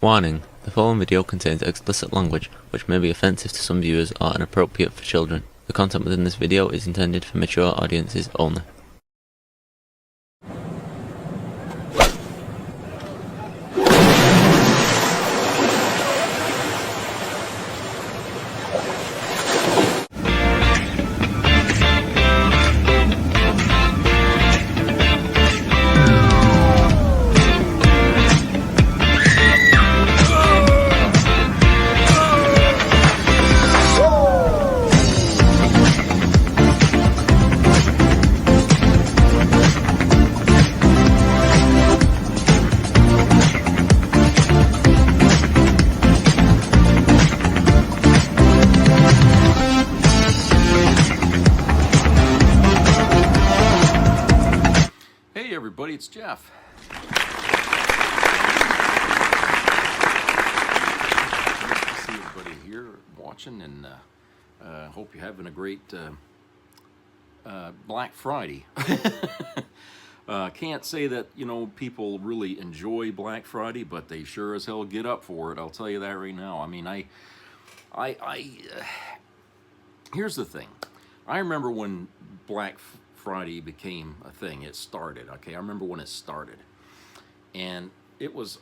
Warning: the following video contains explicit language, which may be offensive to some viewers or inappropriate for children. The content within this video is intended for mature audiences only. Hey everybody, it's Jeff. Nice to see everybody here watching, and hope you're having a great Black Friday. Can't say that, people really enjoy Black Friday, but they sure as hell get up for it. I'll tell you that right now. I mean, here's the thing. I remember when Black Friday became a thing. It started, okay? I remember when it started, and it was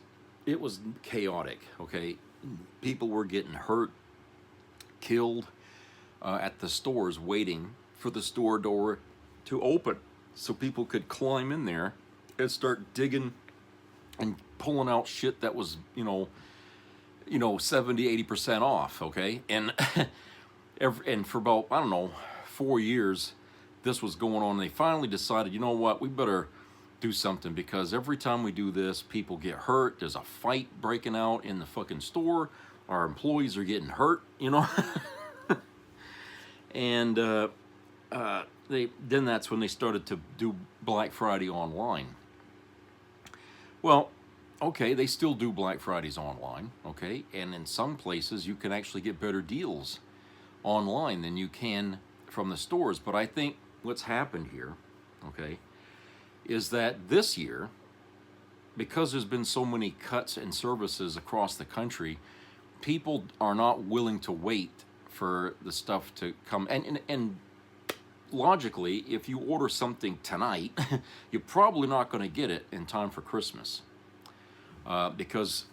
chaotic, okay? People were getting hurt, killed at the stores, waiting for the store door to open so people could climb in there and start digging and pulling out shit that was 70-80% off, okay? And and for about, I don't know, 4 years this was going on. They finally decided, you know what, we better do something, because every time we do this, people get hurt. There's a fight breaking out in the fucking store. Our employees are getting hurt, and then that's when they started to do Black Friday online. Well, okay, they still do Black Fridays online, okay, and in some places you can actually get better deals online than you can from the stores. But I think what's happened here, okay, is that this year, because there's been so many cuts in services across the country, people are not willing to wait for the stuff to come. And logically, if you order something tonight, you're probably not going to get it in time for Christmas. Because,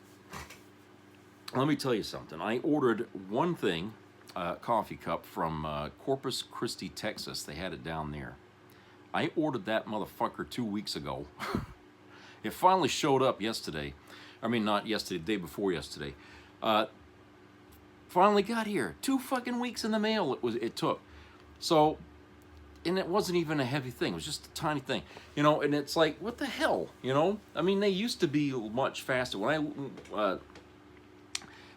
let me tell you something. I ordered one thing, coffee cup from Corpus Christi, Texas. They had it down there. I ordered that motherfucker 2 weeks ago. It finally showed up yesterday. I mean, not yesterday, the day before yesterday. Finally got here. 2 fucking weeks in the mail it took. So, and it wasn't even a heavy thing. It was just a tiny thing. And it's like, what the hell? I mean, they used to be much faster. When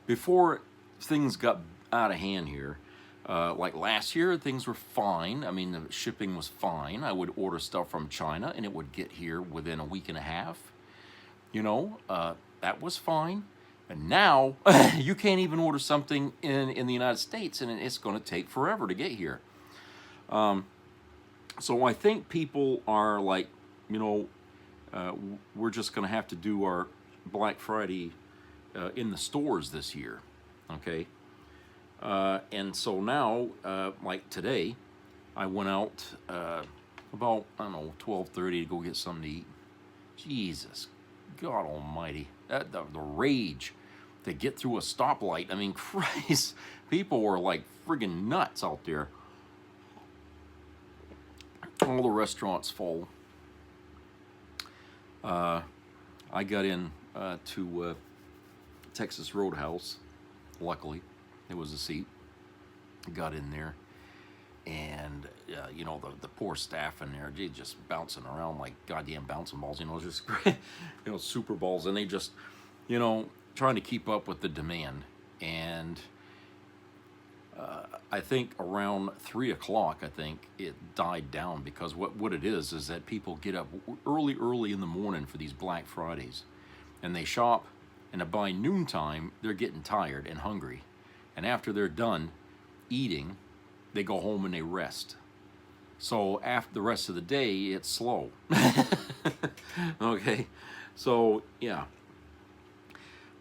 before things got out of hand here, like last year, things were fine. I mean, the shipping was fine. I would order stuff from China and it would get here within a week and a half. That was fine. And now you can't even order something in the United States, and it's going to take forever to get here. So I think people are like, we're just going to have to do our Black Friday in the stores this year, okay? And so now, like today, I went out about, I don't know, 12:30 to go get something to eat. Jesus, God almighty. The rage to get through a stoplight. I mean, Christ, people were like friggin' nuts out there. All the restaurants full. I got in to Texas Roadhouse, luckily. There was a seat. Got in there, and the poor staff in there, they just bouncing around like goddamn bouncing balls. Just super balls, and they just trying to keep up with the demand. And I think around 3 o'clock, I think it died down, because what it is that people get up early in the morning for these Black Fridays, and they shop, and by noontime they're getting tired and hungry. And after they're done eating, they go home and they rest. So after the rest of the day, it's slow. Okay, so yeah.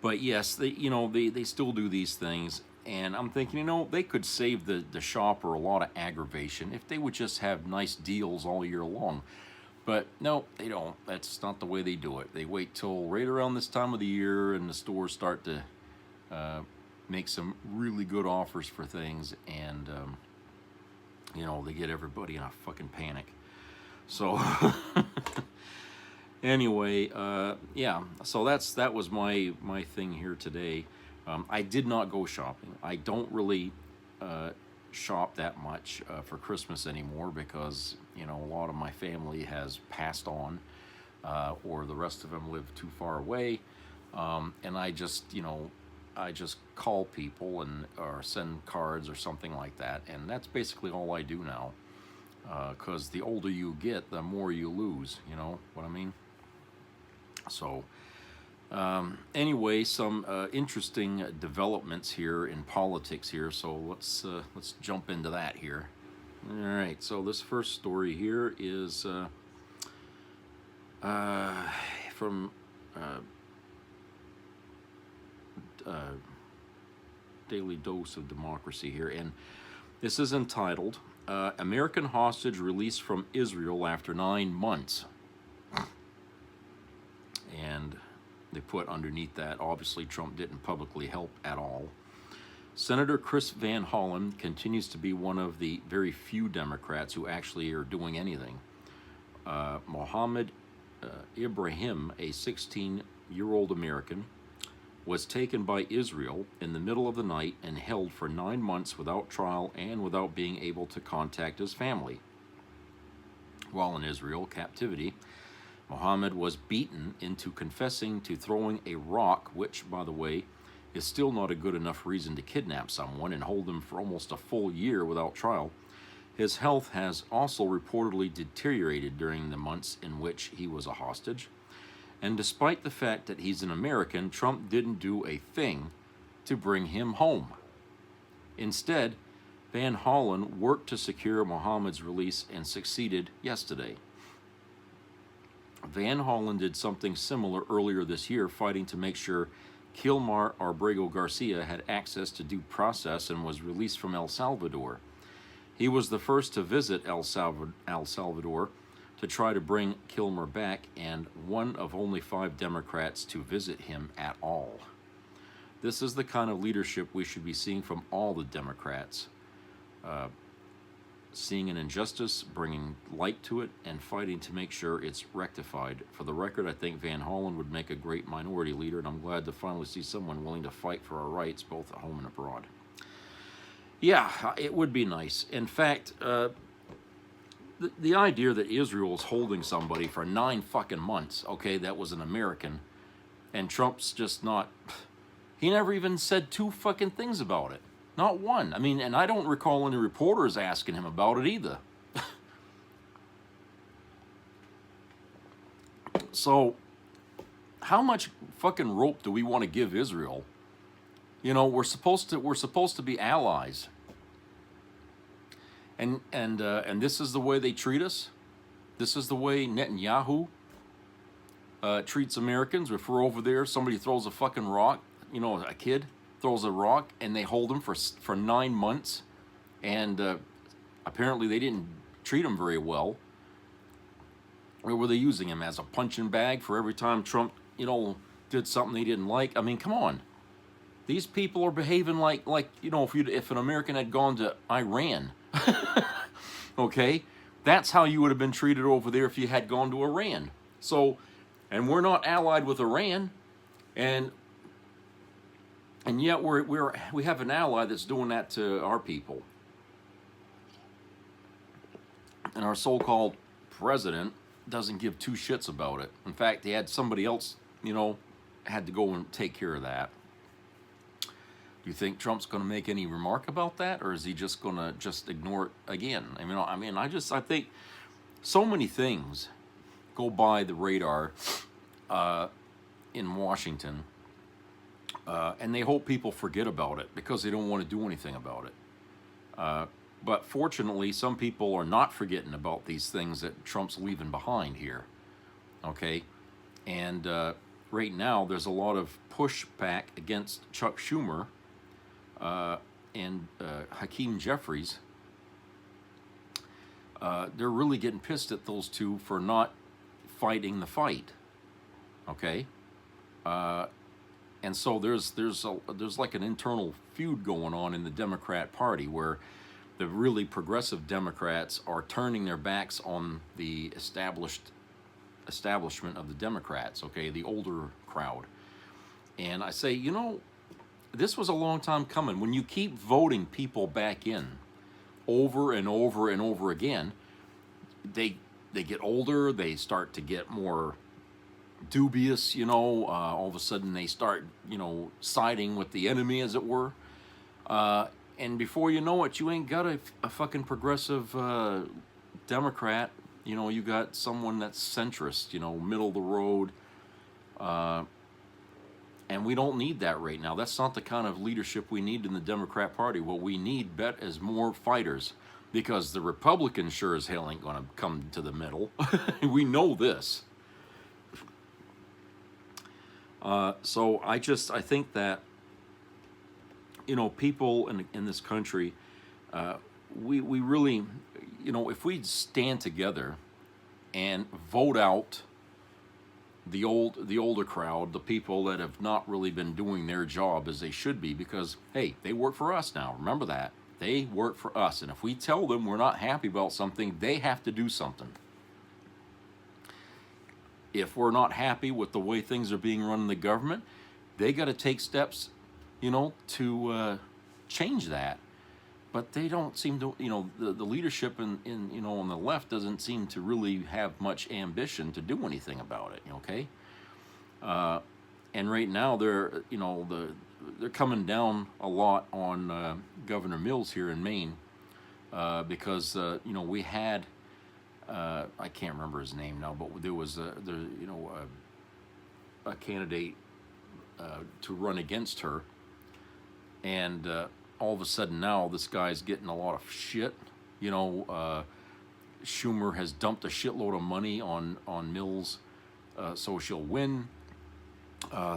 But yes, they still do these things, and I'm thinking, they could save the shopper a lot of aggravation if they would just have nice deals all year long. But no, they don't. That's not the way they do it. They wait till right around this time of the year, and the stores start to make some really good offers for things, and they get everybody in a fucking panic. So anyway, yeah. So that was my thing here today. I did not go shopping. I don't really shop that much for Christmas anymore because a lot of my family has passed on, or the rest of them live too far away, and I just call people or send cards or something like that, and that's basically all I do now. Because the older you get, the more you lose. You know what I mean? So anyway, some interesting developments here in politics here. So let's jump into that here. All right. So this first story here is from Daily Dose of Democracy here, and this is entitled American Hostage Released from Israel After 9 Months. And they put underneath that, obviously Trump didn't publicly help at all. Senator Chris Van Hollen continues to be one of the very few Democrats who actually are doing anything. Mohammed Ibrahim, a 16-year-old American, was taken by Israel in the middle of the night and held for 9 months without trial and without being able to contact his family. While in Israel captivity, Mohammed was beaten into confessing to throwing a rock, which, by the way, is still not a good enough reason to kidnap someone and hold them for almost a full year without trial. His health has also reportedly deteriorated during the months in which he was a hostage. And despite the fact that he's an American, Trump didn't do a thing to bring him home. Instead, Van Hollen worked to secure Mohammed's release and succeeded yesterday. Van Hollen did something similar earlier this year, fighting to make sure Kilmar Abrego Garcia had access to due process and was released from El Salvador. He was the first to visit El Salvador to try to bring Kilmer back, and one of only 5 Democrats to visit him at all. This is the kind of leadership we should be seeing from all the Democrats. Seeing an injustice, bringing light to it, and fighting to make sure it's rectified. For the record, I think Van Hollen would make a great minority leader, and I'm glad to finally see someone willing to fight for our rights, both at home and abroad. Yeah, it would be nice. In fact, the idea that Israel is holding somebody for 9 fucking months, okay, that was an American, and Trump's just not, he never even said 2 fucking things about it. Not one. I mean, and I don't recall any reporters asking him about it either. So, how much fucking rope do we want to give Israel? You know, we're supposed to be allies. And this is the way they treat us. This is the way Netanyahu treats Americans. If we're over there, somebody throws a fucking rock, a kid throws a rock, and they hold him for 9 months, and apparently they didn't treat him very well. Or were they using him as a punching bag for every time Trump, did something they didn't like? I mean, come on. These people are behaving like if an American had gone to Iran, okay, that's how you would have been treated over there if you had gone to Iran. So, and we're not allied with Iran, and yet we have an ally that's doing that to our people. And our so-called president doesn't give 2 shits about it. In fact, he had somebody else, had to go and take care of that. Do you think Trump's going to make any remark about that, or is he just going to just ignore it again? I think so many things go by the radar in Washington. And they hope people forget about it because they don't want to do anything about it. But fortunately, some people are not forgetting about these things that Trump's leaving behind here. Okay? And right now there's a lot of pushback against Chuck Schumer and Hakeem Jeffries. They're really getting pissed at those two for not fighting the fight. Okay, and so there's like an internal feud going on in the Democrat Party where the really progressive Democrats are turning their backs on the establishment of the Democrats. Okay, the older crowd. And I say, you know, this was a long time coming. When you keep voting people back in over and over and over again, they get older, they start to get more dubious, you know, all of a sudden they start, you know, siding with the enemy, as it were. And before you know it, you ain't got a fucking progressive Democrat. You know, you got someone that's centrist, you know, middle of the road. And we don't need that right now. That's not the kind of leadership we need in the Democrat Party. What we need, is more fighters, because the Republicans sure as hell ain't going to come to the middle. We know this. So I think that, you know, people in this country, we really, you know, if we stand together and vote out the older crowd, the people that have not really been doing their job as they should be, because hey, they work for us now. Remember that. They work for us, and if we tell them we're not happy about something, they have to do something. If we're not happy with the way things are being run in the government, they got to take steps, you know, to change that. But they don't seem to, you know, the leadership in you know, on the left doesn't seem to really have much ambition to do anything about it. Okay, and right now they're, you know, they're coming down a lot on Governor Mills here in Maine because you know, we had I can't remember his name now, but there was you know, a candidate to run against her, and all of a sudden now this guy's getting a lot of shit. You know, Schumer has dumped a shitload of money on Mills, so she'll win.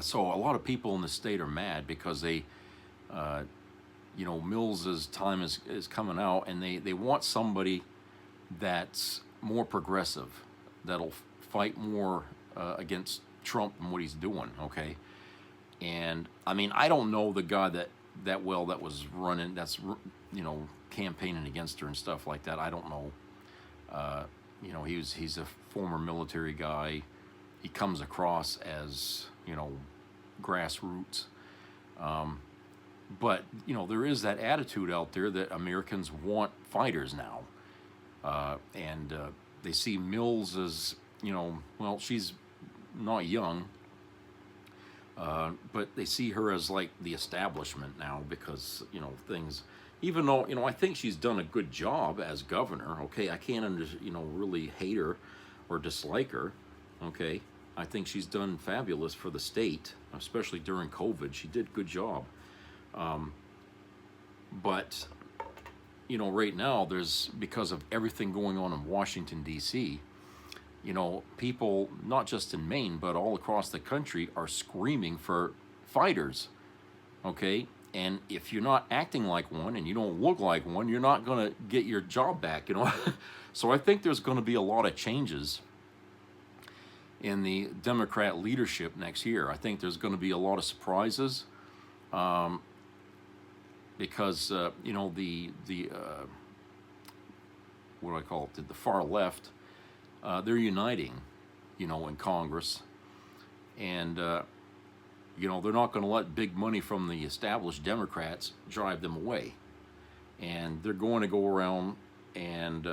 So a lot of people in the state are mad because they, you know, Mills's time is coming out, and they want somebody that's more progressive, that'll fight more against Trump and what he's doing. Okay, and I mean, I don't know the guy that was running, that's, you know, campaigning against her and stuff like that. I don't know. You know, he's a former military guy. He comes across as, you know, grassroots. But, you know, there is that attitude out there that Americans want fighters now. And they see Mills as, you know, well, she's not young. But they see her as like the establishment now because, you know, things, even though, you know, I think she's done a good job as governor. Okay, I can't, you know, really hate her or dislike her. Okay, I think she's done fabulous for the state, especially during COVID. She did a good job. But, you know, right now there's, because of everything going on in Washington, D.C., you know, people, not just in Maine, but all across the country are screaming for fighters, okay? And if you're not acting like one and you don't look like one, you're not going to get your job back, you know? So I think there's going to be a lot of changes in the Democrat leadership next year. I think there's going to be a lot of surprises because, you know, the what do I call it, the far left, they're uniting, you know, in Congress, and, you know, they're not going to let big money from the established Democrats drive them away, and they're going to go around and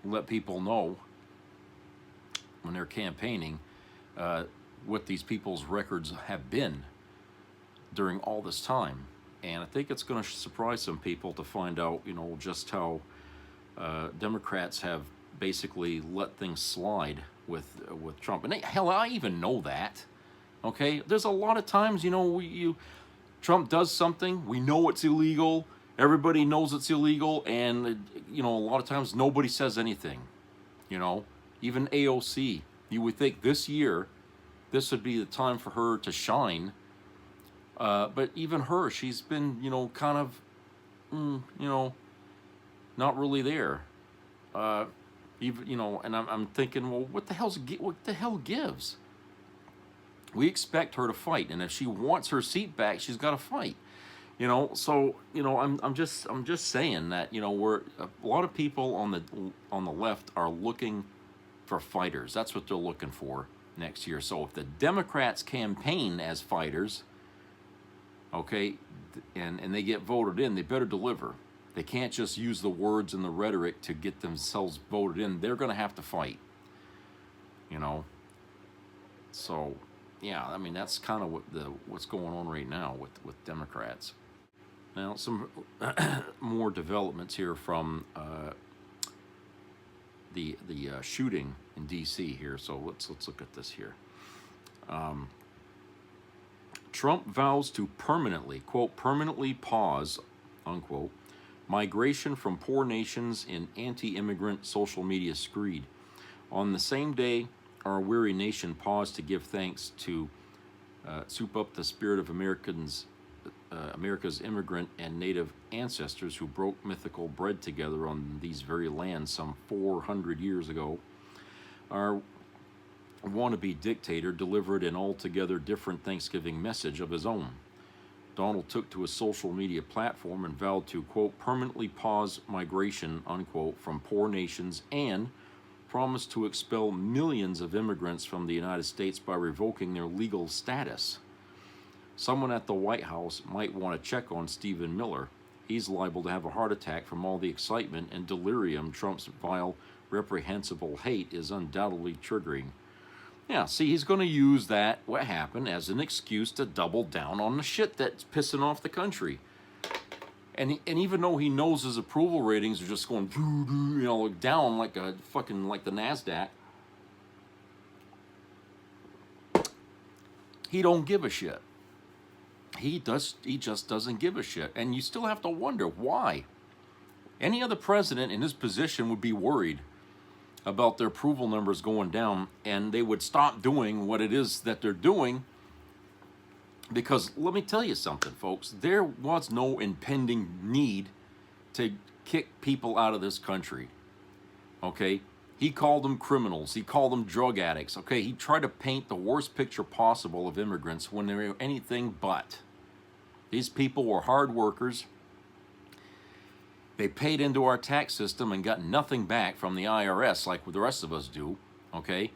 let people know when they're campaigning what these people's records have been during all this time. And I think it's going to surprise some people to find out, you know, just how Democrats have basically let things slide with Trump. And hell, I even know that. Okay, there's a lot of times, you know, Trump does something, we know it's illegal, everybody knows it's illegal, and, you know, a lot of times nobody says anything. You know, even AOC, you would think this year this would be the time for her to shine. But even her, she's been, kind of, not really there. And I'm thinking, well, what the hell gives? We expect her to fight, and if she wants her seat back, she's got to fight. So I'm just saying that we're a lot of people on the left are looking for fighters. That's what they're looking for next year. So if the Democrats campaign as fighters, okay, and they get voted in, they better deliver. They can't just use the words and the rhetoric to get themselves voted in. They're going to have to fight. So yeah, I mean that's kind of what's going on right now with Democrats. Now some more developments here from the shooting in D.C. here. So let's look at this here. Trump vows to permanently, quote, permanently pause, unquote, migration from poor nations in anti-immigrant social media screed. On the same day, our weary nation paused to give thanks to soup up the spirit of America's immigrant and native ancestors who broke mythical bread together on these very lands some 400 years ago. Our wannabe dictator delivered an altogether different Thanksgiving message of his own. Donald took to his social media platform and vowed to, quote, permanently pause migration, unquote, from poor nations and promised to expel millions of immigrants from the United States by revoking their legal status. Someone at the White House might want to check on Stephen Miller. He's liable to have a heart attack from all the excitement and delirium Trump's vile, reprehensible hate is undoubtedly triggering. Yeah, see, he's going to use what happened, as an excuse to double down on the shit that's pissing off the country. And even though he knows his approval ratings are just going, down like the NASDAQ, he don't give a shit. He just doesn't give a shit. And you still have to wonder why. Any other president in his position would be worried about their approval numbers going down, and they would stop doing what it is that they're doing. Because let me tell you something, folks, there was no impending need to kick people out of this country. Okay? He called them criminals. He called them drug addicts. Okay? He tried to paint the worst picture possible of immigrants when they were anything but. These people were hard workers. They paid into our tax system and got nothing back from the IRS like the rest of us do. Okay?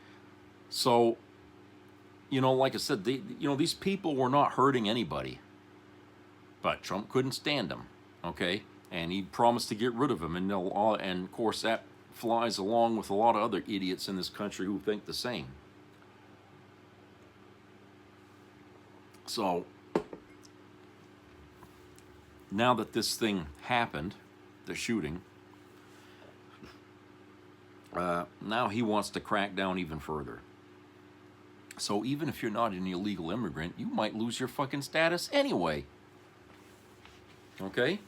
So, like I said, these people were not hurting anybody. But Trump couldn't stand them. Okay? And he promised to get rid of them. And of course, that flies along with a lot of other idiots in this country who think the same. So, now that this thing happened, the shooting, now he wants to crack down even further. So even if you're not an illegal immigrant, you might lose your fucking status anyway. Okay?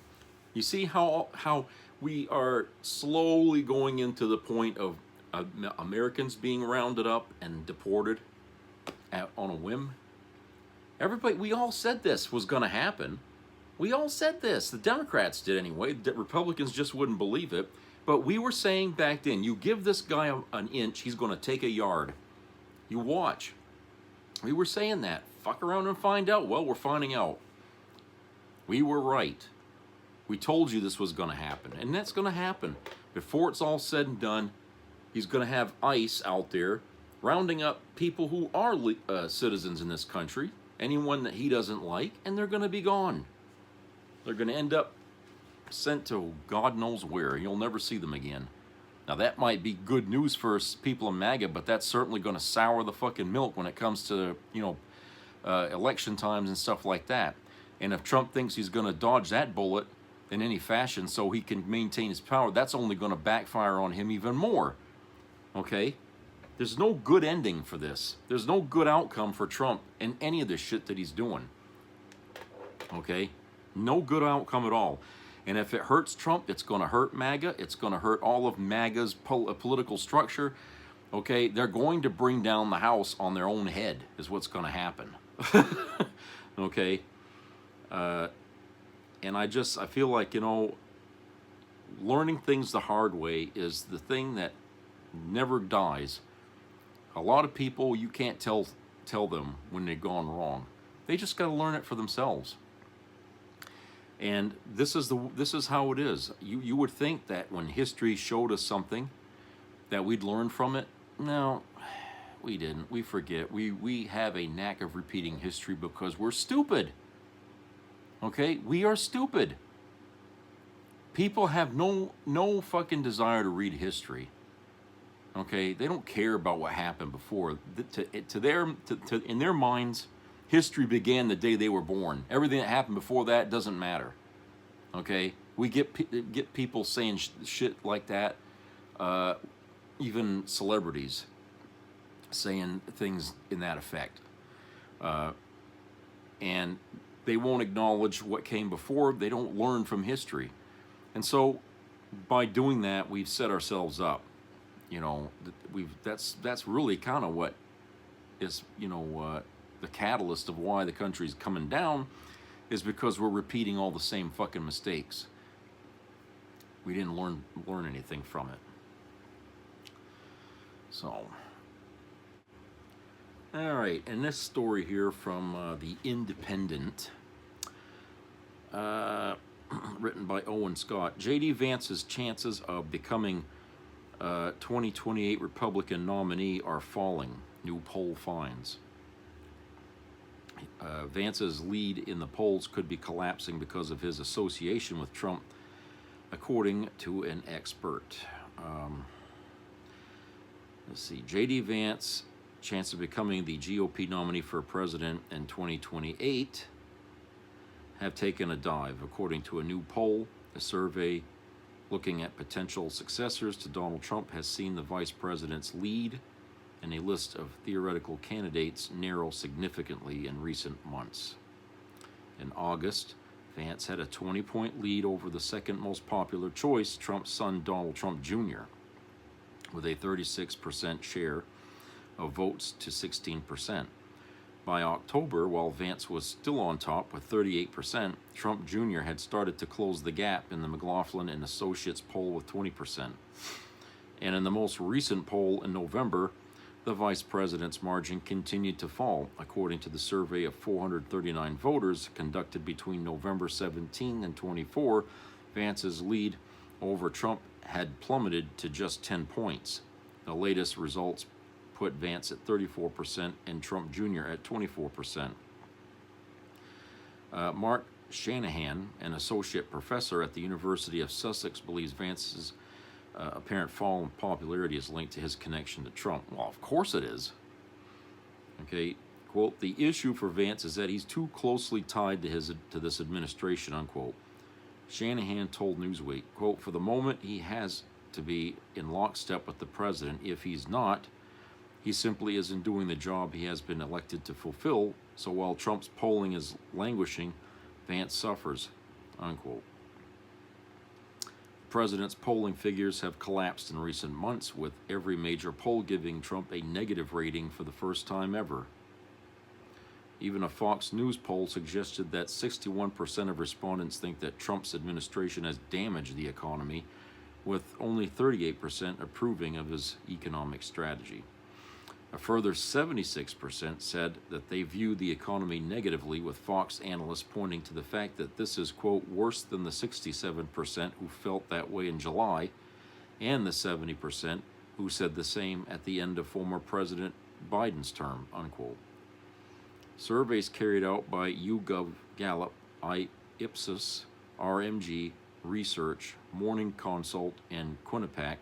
You see how we are slowly going into the point of Americans being rounded up and deported on a whim? Everybody, we all said this was going to happen. We all said this. The Democrats did anyway. The Republicans just wouldn't believe it. But we were saying back then, you give this guy an inch, he's going to take a yard. You watch. We were saying that. Fuck around and find out. Well, we're finding out. We were right. We told you this was going to happen. And that's going to happen. Before it's all said and done, he's going to have ICE out there rounding up people who are citizens in this country, anyone that he doesn't like, and they're going to be gone. They're going to end up sent to God knows where. You'll never see them again. Now, that might be good news for people in MAGA, but that's certainly going to sour the fucking milk when it comes to, election times and stuff like that. And if Trump thinks he's going to dodge that bullet in any fashion so he can maintain his power, that's only going to backfire on him even more. Okay? There's no good ending for this. There's no good outcome for Trump in any of this shit that he's doing. Okay? No good outcome at all. And if it hurts Trump, it's going to hurt MAGA. It's going to hurt all of MAGA's political structure. Okay, they're going to bring down the house on their own head, is what's going to happen. Okay, and I feel like, learning things the hard way is the thing that never dies. A lot of people, you can't tell them when they've gone wrong. They just got to learn it for themselves. And this is how it is. You would think that when history showed us something that we'd learn from it. No, we didn't. We forget. We have a knack of repeating history because we're stupid. Okay? We are stupid. People have no fucking desire to read history. Okay? They don't care about what happened before. In their minds, history began the day they were born. Everything that happened before that doesn't matter. Okay? We get people saying shit like that. Even celebrities saying things in that effect. And they won't acknowledge what came before. They don't learn from history. And so by doing that, we've set ourselves up. That's really kind of what is, the catalyst of why the country's coming down, is because we're repeating all the same fucking mistakes. We didn't learn anything from it. So, all right, and this story here from The Independent, written by Owen Scott. J.D. Vance's chances of becoming 2028 Republican nominee are falling, new poll finds. Vance's lead in the polls could be collapsing because of his association with Trump, according to an expert. Let's see. J.D. Vance, chance of becoming the GOP nominee for president in 2028, have taken a dive, according to a new poll. A survey looking at potential successors to Donald Trump has seen the vice president's lead and a list of theoretical candidates narrow significantly in recent months. In August, Vance had a 20-point lead over the second most popular choice, Trump's son Donald Trump Jr., with a 36% share of votes to 16%. By October, while Vance was still on top with 38%, Trump Jr. had started to close the gap in the McLaughlin and Associates poll with 20%. And in the most recent poll in November, the vice president's margin continued to fall, according to the survey of 439 voters conducted between November 17 and 24. Vance's lead over Trump had plummeted to just 10 points. The latest results put Vance at 34% and Trump Jr. at 24%. Mark Shanahan, an associate professor at the University of Sussex, believes Vance's apparent fall in popularity is linked to his connection to Trump. Well, of course it is. Okay, quote, the issue for Vance is that he's too closely tied to this administration, unquote. Shanahan told Newsweek, quote, for the moment he has to be in lockstep with the president. If he's not, he simply isn't doing the job he has been elected to fulfill. So while Trump's polling is languishing, Vance suffers, unquote. The president's polling figures have collapsed in recent months, with every major poll giving Trump a negative rating for the first time ever. Even a Fox News poll suggested that 61% of respondents think that Trump's administration has damaged the economy, with only 38% approving of his economic strategy. A further 76% said that they view the economy negatively, with Fox analysts pointing to the fact that this is, quote, worse than the 67% who felt that way in July, and the 70% who said the same at the end of former President Biden's term, unquote. Surveys carried out by YouGov, Gallup, Ipsos, RMG, Research, Morning Consult, and Quinnipiac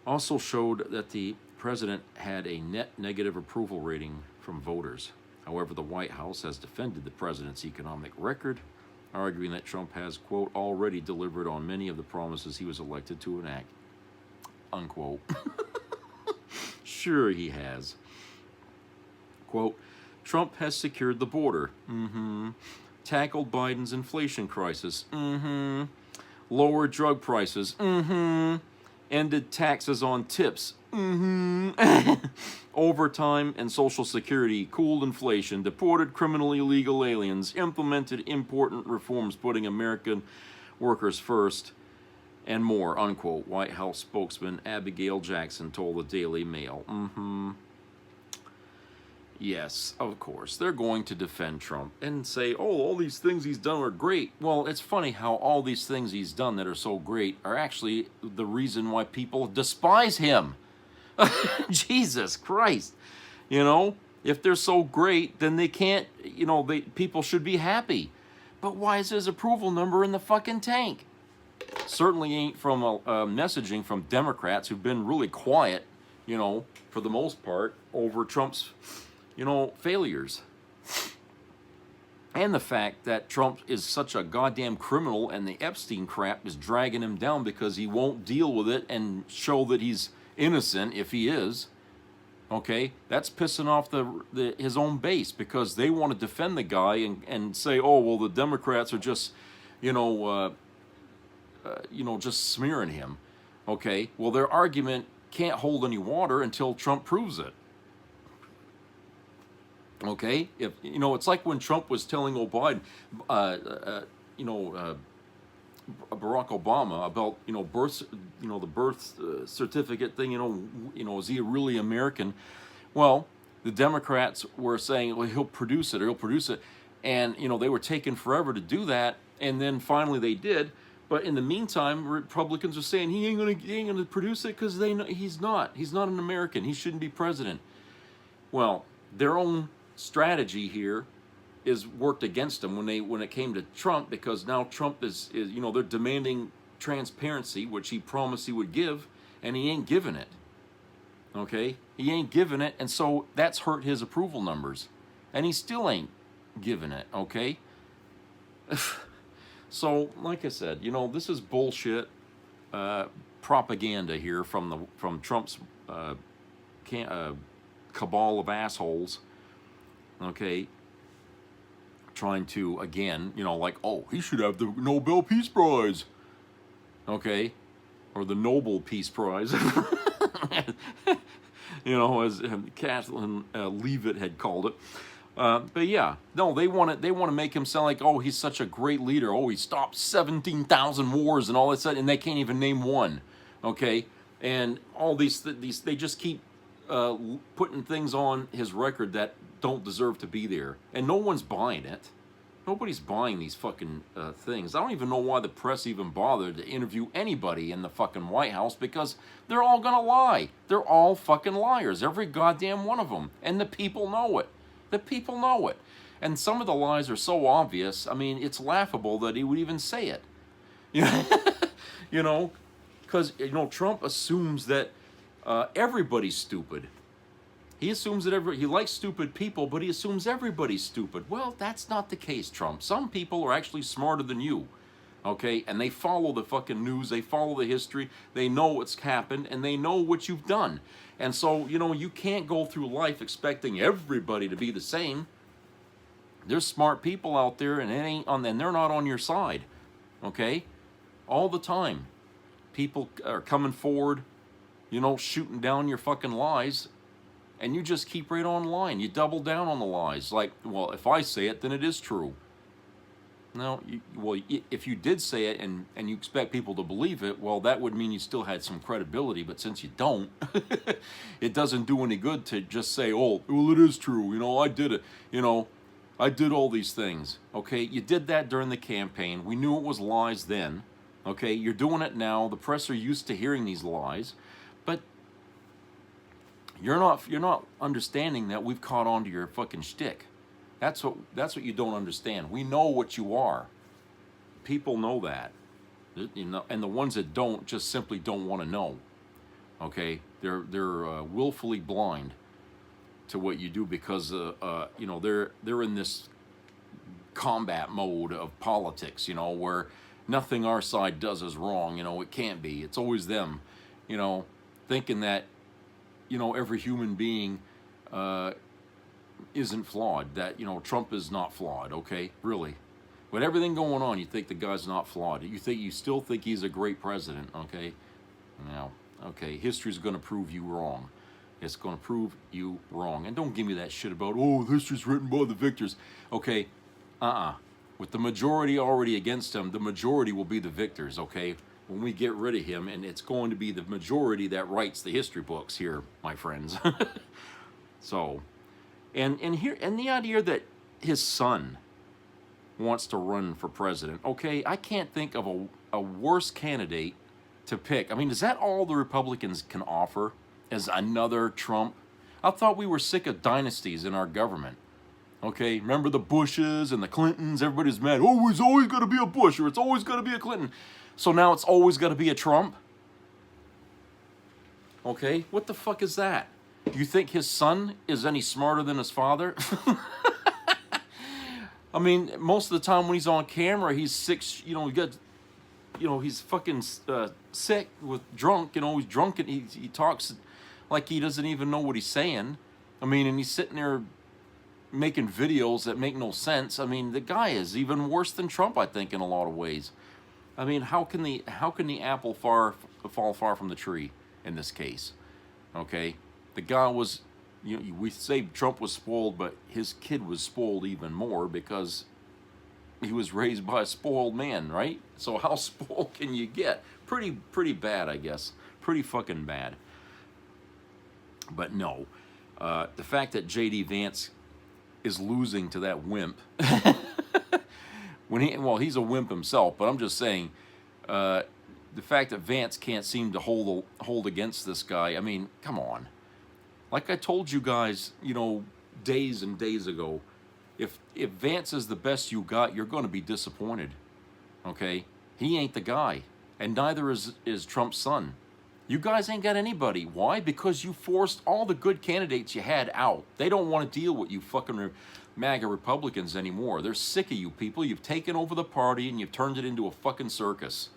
also showed that the president had a net negative approval rating from voters. However, the White House has defended the president's economic record, arguing that Trump has, quote, already delivered on many of the promises he was elected to enact, unquote. Sure he has. Quote, Trump has secured the border. Tackled Biden's inflation crisis. Lowered drug prices. ended taxes on tips, overtime and Social Security, cooled inflation, deported criminally illegal aliens, implemented important reforms putting American workers first, and more, unquote, White House spokesman Abigail Jackson told the Daily Mail. Yes, of course, they're going to defend Trump and say, oh, all these things he's done are great. Well, it's funny how all these things he's done that are so great are actually the reason why people despise him. Jesus Christ. You know, if they're so great, then they can't, you know, people should be happy. But why is his approval number in the fucking tank? Certainly ain't from messaging from Democrats who've been really quiet, you know, for the most part, over Trump's, you know, failures. And the fact that Trump is such a goddamn criminal and the Epstein crap is dragging him down because he won't deal with it and show that he's innocent if he is. Okay, that's pissing off his own base because they want to defend the guy and say, oh, well, the Democrats are just, just smearing him. Okay, well, their argument can't hold any water until Trump proves it. Okay, if it's like when Trump was telling Barack Obama about the birth certificate thing. Is he really American? Well, the Democrats were saying, well, he'll produce it, and they were taking forever to do that, and then finally they did. But in the meantime, Republicans are saying he ain't gonna produce it because they know he's not an American. He shouldn't be president. Well, their own strategy here is worked against them when it came to Trump, because now Trump is they're demanding transparency, which he promised he would give, and he ain't giving it. Okay, he ain't giving it, and so that's hurt his approval numbers, and he still ain't giving it. Okay. So, like I said, this is bullshit propaganda here from Trump's cabal of assholes. Okay, trying to, again, he should have the Nobel Peace Prize. Okay, or the Nobel Peace Prize. As Kathleen Leavitt had called it. But yeah, no, they want to make him sound like, oh, he's such a great leader. Oh, he stopped 17,000 wars and all that stuff, and they can't even name one. Okay, and all these they just keep putting things on his record that don't deserve to be there, and no one's buying it. Nobody's buying these fucking things. I don't even know why the press even bothered to interview anybody in the fucking White House, because they're all gonna lie. They're all fucking liars, every goddamn one of them, and the people know it. The people know it. And some of the lies are so obvious, I mean, it's laughable that he would even say it. Because, Trump assumes that everybody's stupid. He assumes that he likes stupid people, but he assumes everybody's stupid. Well, that's not the case, Trump. Some people are actually smarter than you, okay? And they follow the fucking news, they follow the history, they know what's happened, and they know what you've done. And so, you can't go through life expecting everybody to be the same. There's smart people out there, and they're not on your side, okay? All the time. People are coming forward, shooting down your fucking lies, and you just keep right on line. You double down on the lies. Like, well, if I say it, then it is true. No, if you did say it and you expect people to believe it, well, that would mean you still had some credibility. But since you don't, it doesn't do any good to just say, oh, well, it is true. I did it. I did all these things. Okay, you did that during the campaign. We knew it was lies then. Okay, you're doing it now. The press are used to hearing these lies. But you're not understanding that we've caught on to your fucking shtick. That's what you don't understand. We know what you are. People know that. And the ones that don't just simply don't want to know. Okay, they're willfully blind to what you do because they're in this combat mode of politics. Where nothing our side does is wrong. It can't be. It's always them. Thinking that every human being isn't flawed, that Trump is not flawed. Okay, really, with everything going on, you think the guy's not flawed. You still think he's a great president. Okay, Now, okay, history's going to prove you wrong. It's going to prove you wrong. And don't give me that shit about, oh, history's written by the victors. Okay, with the majority already against him, the majority will be the victors, okay? When we get rid of him, and it's going to be the majority that writes the history books here, my friends. So, and the idea that his son wants to run for president, okay, I can't think of a worse candidate to pick. I mean, is that all the Republicans can offer as another Trump? I thought we were sick of dynasties in our government. Okay, remember the Bushes and the Clintons? Everybody's mad. Oh, it's always got to be a Bush or it's always got to be a Clinton. So now it's always got to be a Trump? Okay, what the fuck is that? You think his son is any smarter than his father? I mean, most of the time when he's on camera, he's sick, he's fucking sick with drunk, he's drunk and he talks like he doesn't even know what he's saying. I mean, and he's sitting there making videos that make no sense. I mean, the guy is even worse than Trump, I think, in a lot of ways. I mean, how can the apple fall far from the tree in this case? Okay, the guy was, we say Trump was spoiled, but his kid was spoiled even more because he was raised by a spoiled man, right? So how spoiled can you get? Pretty bad, I guess. Pretty fucking bad. But no, the fact that J.D. Vance is losing to that wimp, he's a wimp himself, but I'm just saying, the fact that Vance can't seem to hold against this guy, I mean, come on. Like I told you guys, days and days ago, if Vance is the best you got, you're going to be disappointed, okay? He ain't the guy, and neither is Trump's son. You guys ain't got anybody. Why? Because you forced all the good candidates you had out. They don't want to deal with you fucking MAGA Republicans anymore. They're sick of you people. You've taken over the party and you've turned it into a fucking circus.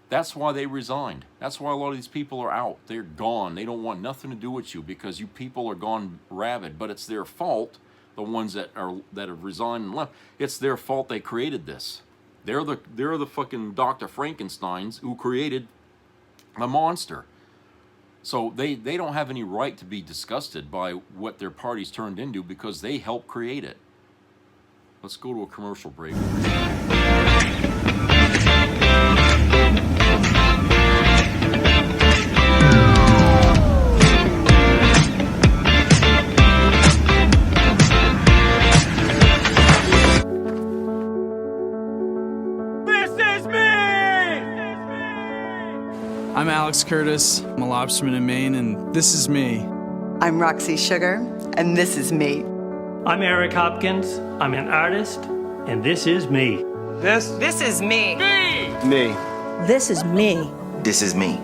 That's why they resigned. That's why a lot of these people are out. They're gone. They don't want nothing to do with you because you people are gone rabid. But it's their fault, the ones that have resigned and left. It's their fault they created this. They're the fucking Dr. Frankensteins who created the monster. So they don't have any right to be disgusted by what their party's turned into because they helped create it. Let's go to a commercial break. I'm Alex Curtis. I'm a lobsterman in Maine, and this is me. I'm Roxy Sugar, and this is me. I'm Eric Hopkins. I'm an artist, and this is me. This is me. Me. This is me. This is me.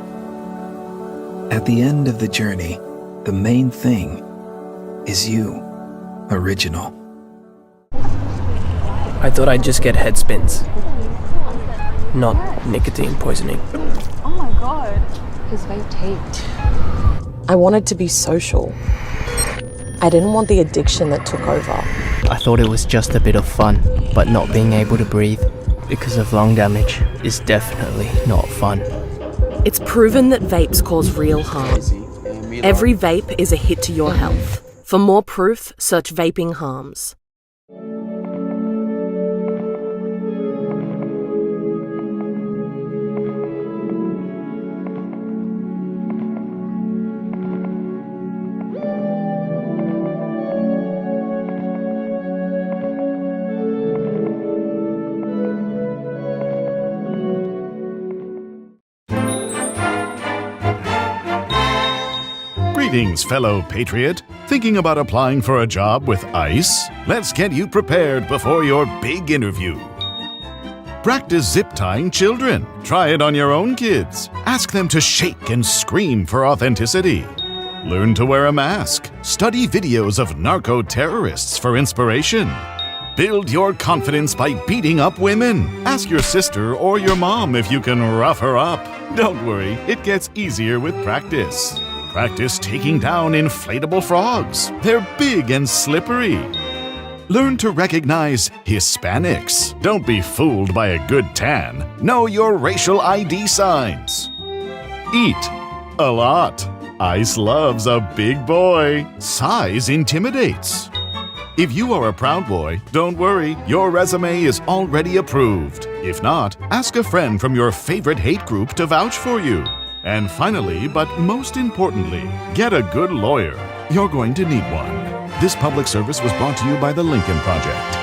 At the end of the journey, the main thing is you. Original. I thought I'd just get head spins, not nicotine poisoning. Oh my god. His vape taped. I wanted to be social. I didn't want the addiction that took over. I thought it was just a bit of fun, but not being able to breathe because of lung damage is definitely not fun. It's proven that vapes cause real harm. Every vape is a hit to your health. For more proof, search vaping harms. Greetings, fellow patriot. Thinking about applying for a job with ICE? Let's get you prepared before your big interview. Practice zip tying children. Try it on your own kids. Ask them to shake and scream for authenticity. Learn to wear a mask. Study videos of narco-terrorists for inspiration. Build your confidence by beating up women. Ask your sister or your mom if you can rough her up. Don't worry, it gets easier with practice. Practice taking down inflatable frogs. They're big and slippery. Learn to recognize Hispanics. Don't be fooled by a good tan. Know your racial ID signs. Eat a lot. Ice loves a big boy. Size intimidates. If you are a proud boy, don't worry, your resume is already approved. If not, ask a friend from your favorite hate group to vouch for you. And finally, but most importantly, get a good lawyer. You're going to need one. This public service was brought to you by the Lincoln Project.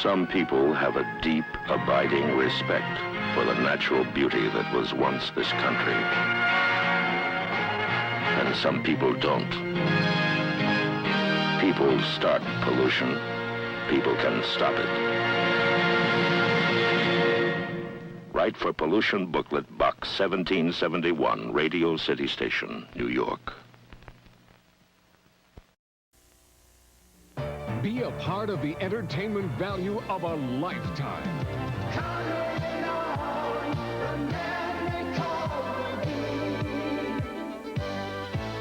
Some people have a deep, abiding respect for the natural beauty that was once this country. And some people don't. People start pollution. People can stop it. Write for Pollution Booklet, Box 1771, Radio City Station, New York. Be a part of the entertainment value of a lifetime.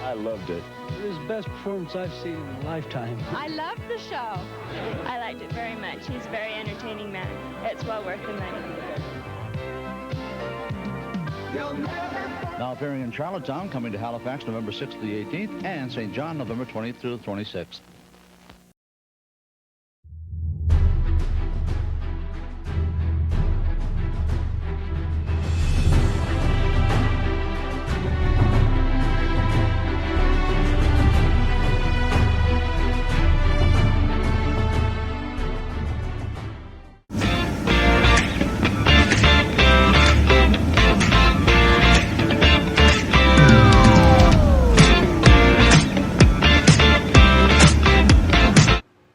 I loved it. It was the best performance I've seen in a lifetime. I loved the show. I liked it very much. He's a very entertaining man. It's well worth the money. Now appearing in Charlottetown, coming to Halifax November 6th to the 18th, and St. John November 20th through the 26th.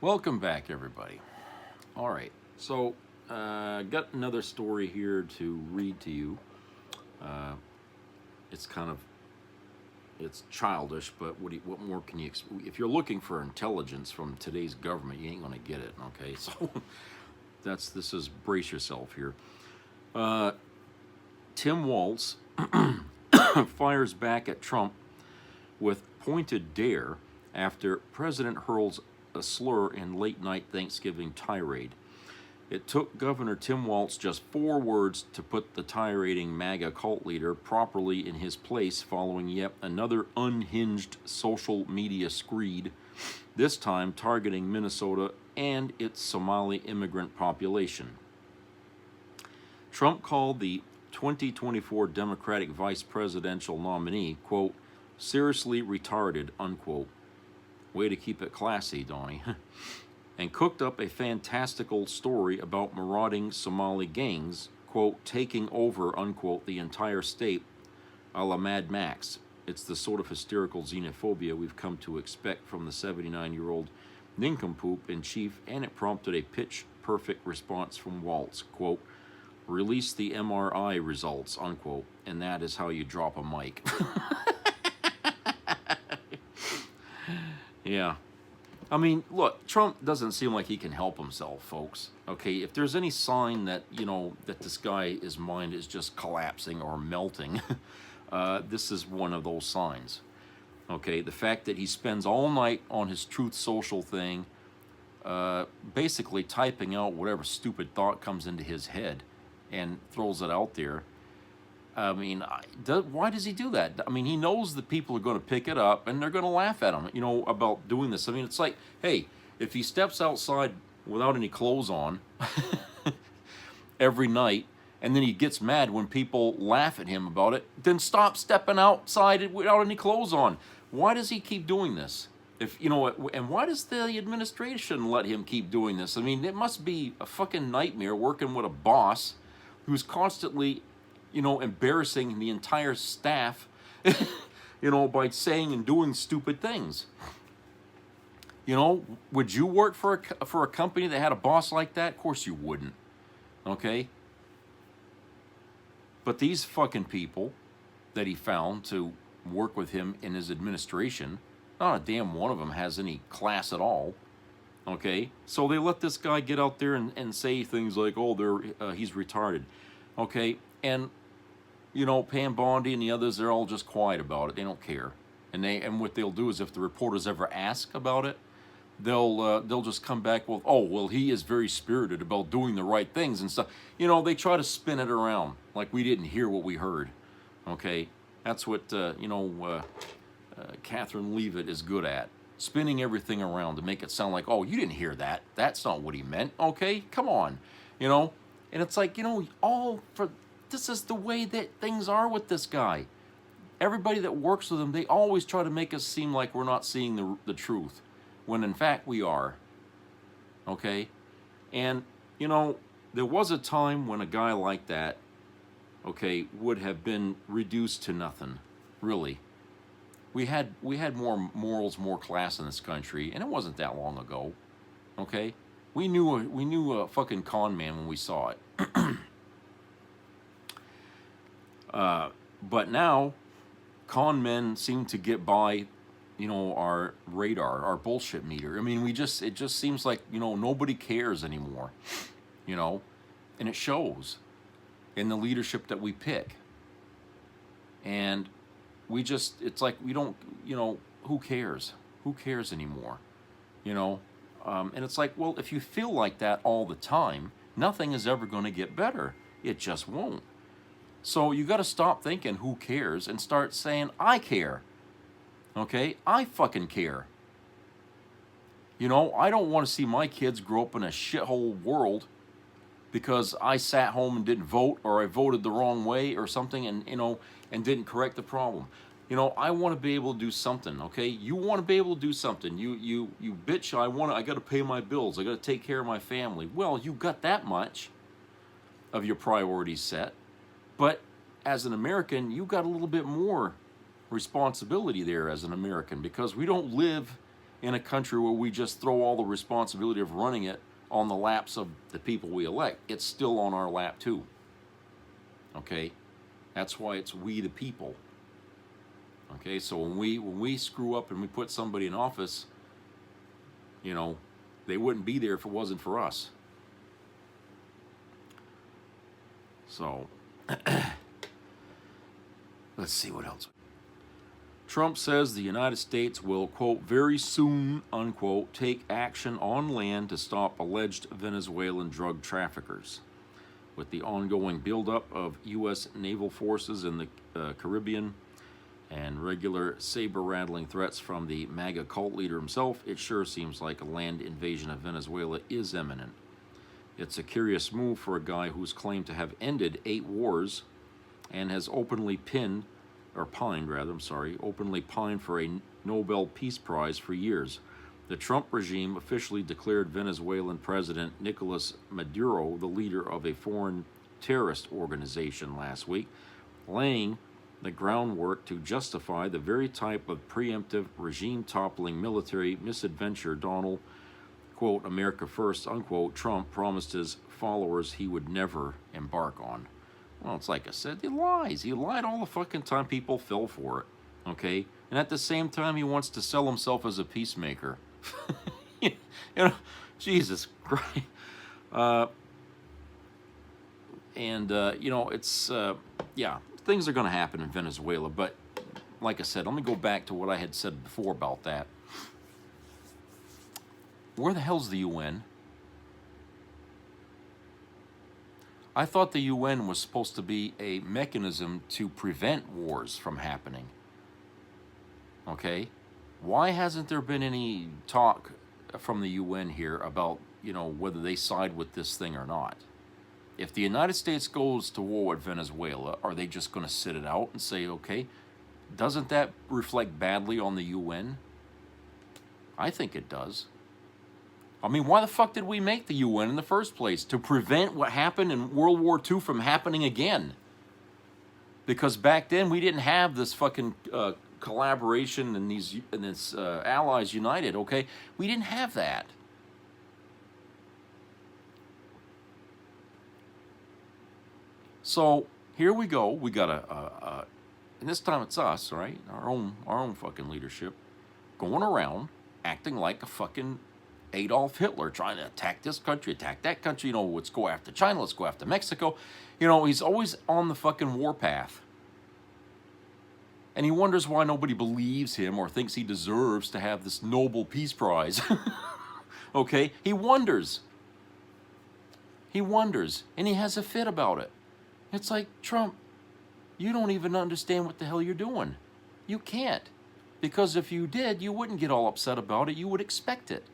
Welcome back, everybody. All right, so got another story here to read to you. It's childish, but what more can you? If you're looking for intelligence from today's government, you ain't gonna get it. Okay, so this is brace yourself here. Tim Walz fires back at Trump with pointed dare after President hurls a slur in late-night Thanksgiving tirade. It took Governor Tim Walz just 4 words to put the tirading MAGA cult leader properly in his place following yet another unhinged social media screed, this time targeting Minnesota and its Somali immigrant population. Trump called the 2024 Democratic vice presidential nominee, quote, seriously retarded, unquote. Way to keep it classy, Donnie. And cooked up a fantastical story about marauding Somali gangs, quote, taking over, unquote, the entire state, a la Mad Max. It's the sort of hysterical xenophobia we've come to expect from the 79-year-old nincompoop in chief, and it prompted a pitch-perfect response from Walz, quote, release the MRI results, unquote, and that is how you drop a mic. Yeah. I mean, look, Trump doesn't seem like he can help himself, folks. Okay, if there's any sign that, you know, that this guy, his mind is just collapsing or melting, this is one of those signs. Okay, the fact that he spends all night on his Truth Social thing, basically typing out whatever stupid thought comes into his head and throws it out there. I mean, why does he do that? I mean, he knows that people are going to pick it up and they're going to laugh at him, you know, about doing this. I mean, it's like, hey, if he steps outside without any clothes on every night and then he gets mad when people laugh at him about it, then stop stepping outside without any clothes on. Why does he keep doing this? If you know, and why does the administration let him keep doing this? I mean, it must be a fucking nightmare working with a boss who's constantly, you know, embarrassing the entire staff, you know, by saying and doing stupid things. You know, would you work for a company that had a boss like that? Of course you wouldn't. Okay? But these fucking people that he found to work with him in his administration, not a damn one of them has any class at all. Okay? So they let this guy get out there and say things like, oh, he's retarded. Okay? And you know, Pam Bondi and the others, they're all just quiet about it. They don't care. And what they'll do is if the reporters ever ask about it, they'll just come back with, oh, well, he is very spirited about doing the right things and stuff. You know, they try to spin it around like we didn't hear what we heard. Okay? That's what, Catherine Leavitt is good at. Spinning everything around to make it sound like, oh, you didn't hear that. That's not what he meant. Okay? Come on. You know? And it's like, you know, this is the way that things are with this guy. Everybody that works with him, they always try to make us seem like we're not seeing the truth, when in fact we are. Okay? And, you know, there was a time when a guy like that, okay, would have been reduced to nothing, really. We had more morals, more class in this country, and it wasn't that long ago. Okay? We knew a fucking con man when we saw it. But now, con men seem to get by, you know, our radar, our bullshit meter. I mean, it just seems like, you know, nobody cares anymore, you know, and it shows in the leadership that we pick. And it's like we don't, you know, who cares? Who cares anymore? You know, and it's like, well, if you feel like that all the time, nothing is ever going to get better. It just won't. So you got to stop thinking who cares and start saying I care. Okay? I fucking care. You know, I don't want to see my kids grow up in a shithole world because I sat home and didn't vote, or I voted the wrong way or something, and, you know, and didn't correct the problem. You know, I want to be able to do something, okay? You want to be able to do something. You bitch, I got to pay my bills. I got to take care of my family. Well, you got that much of your priorities set. But as an American, you got a little bit more responsibility there as an American, because we don't live in a country where we just throw all the responsibility of running it on the laps of the people we elect. It's still on our lap too. Okay? That's why it's we the people. Okay? So when we screw up and we put somebody in office, you know, they wouldn't be there if it wasn't for us. So let's see what else. Trump says the United States will, quote, very soon, unquote, take action on land to stop alleged Venezuelan drug traffickers. With the ongoing buildup of U.S. naval forces in the Caribbean and regular saber-rattling threats from the MAGA cult leader himself, it sure seems like a land invasion of Venezuela is imminent. It's a curious move for a guy who's claimed to have ended 8 wars and has openly pined for a Nobel Peace Prize for years. The Trump regime officially declared Venezuelan President Nicolas Maduro the leader of a foreign terrorist organization last week, laying the groundwork to justify the very type of preemptive regime-toppling military misadventure Donald, quote, America first, unquote, Trump promised his followers he would never embark on. Well, it's like I said, he lies. He lied all the fucking time. People fell for it, okay? And at the same time, he wants to sell himself as a peacemaker. You know, Jesus Christ. You know, it's, yeah, things are going to happen in Venezuela. But like I said, let me go back to what I had said before about that. Where the hell's the UN? I thought the UN was supposed to be a mechanism to prevent wars from happening. Okay? Why hasn't there been any talk from the UN here about, you know, whether they side with this thing or not? If the United States goes to war with Venezuela, are they just going to sit it out and say, okay, doesn't that reflect badly on the UN? I think it does. I mean, why the fuck did we make the UN in the first place? To prevent what happened in World War II from happening again. Because back then we didn't have this fucking collaboration and this Allies United, okay? We didn't have that. So here we go. We got and this time it's us, right? Our own fucking leadership going around acting like a fucking Adolf Hitler, trying to attack this country, attack that country. You know, let's go after China, let's go after Mexico. You know, he's always on the fucking warpath. And he wonders why nobody believes him or thinks he deserves to have this Nobel Peace Prize. Okay? He wonders. He wonders. And he has a fit about it. It's like, Trump, you don't even understand what the hell you're doing. You can't. Because if you did, you wouldn't get all upset about it. You would expect it.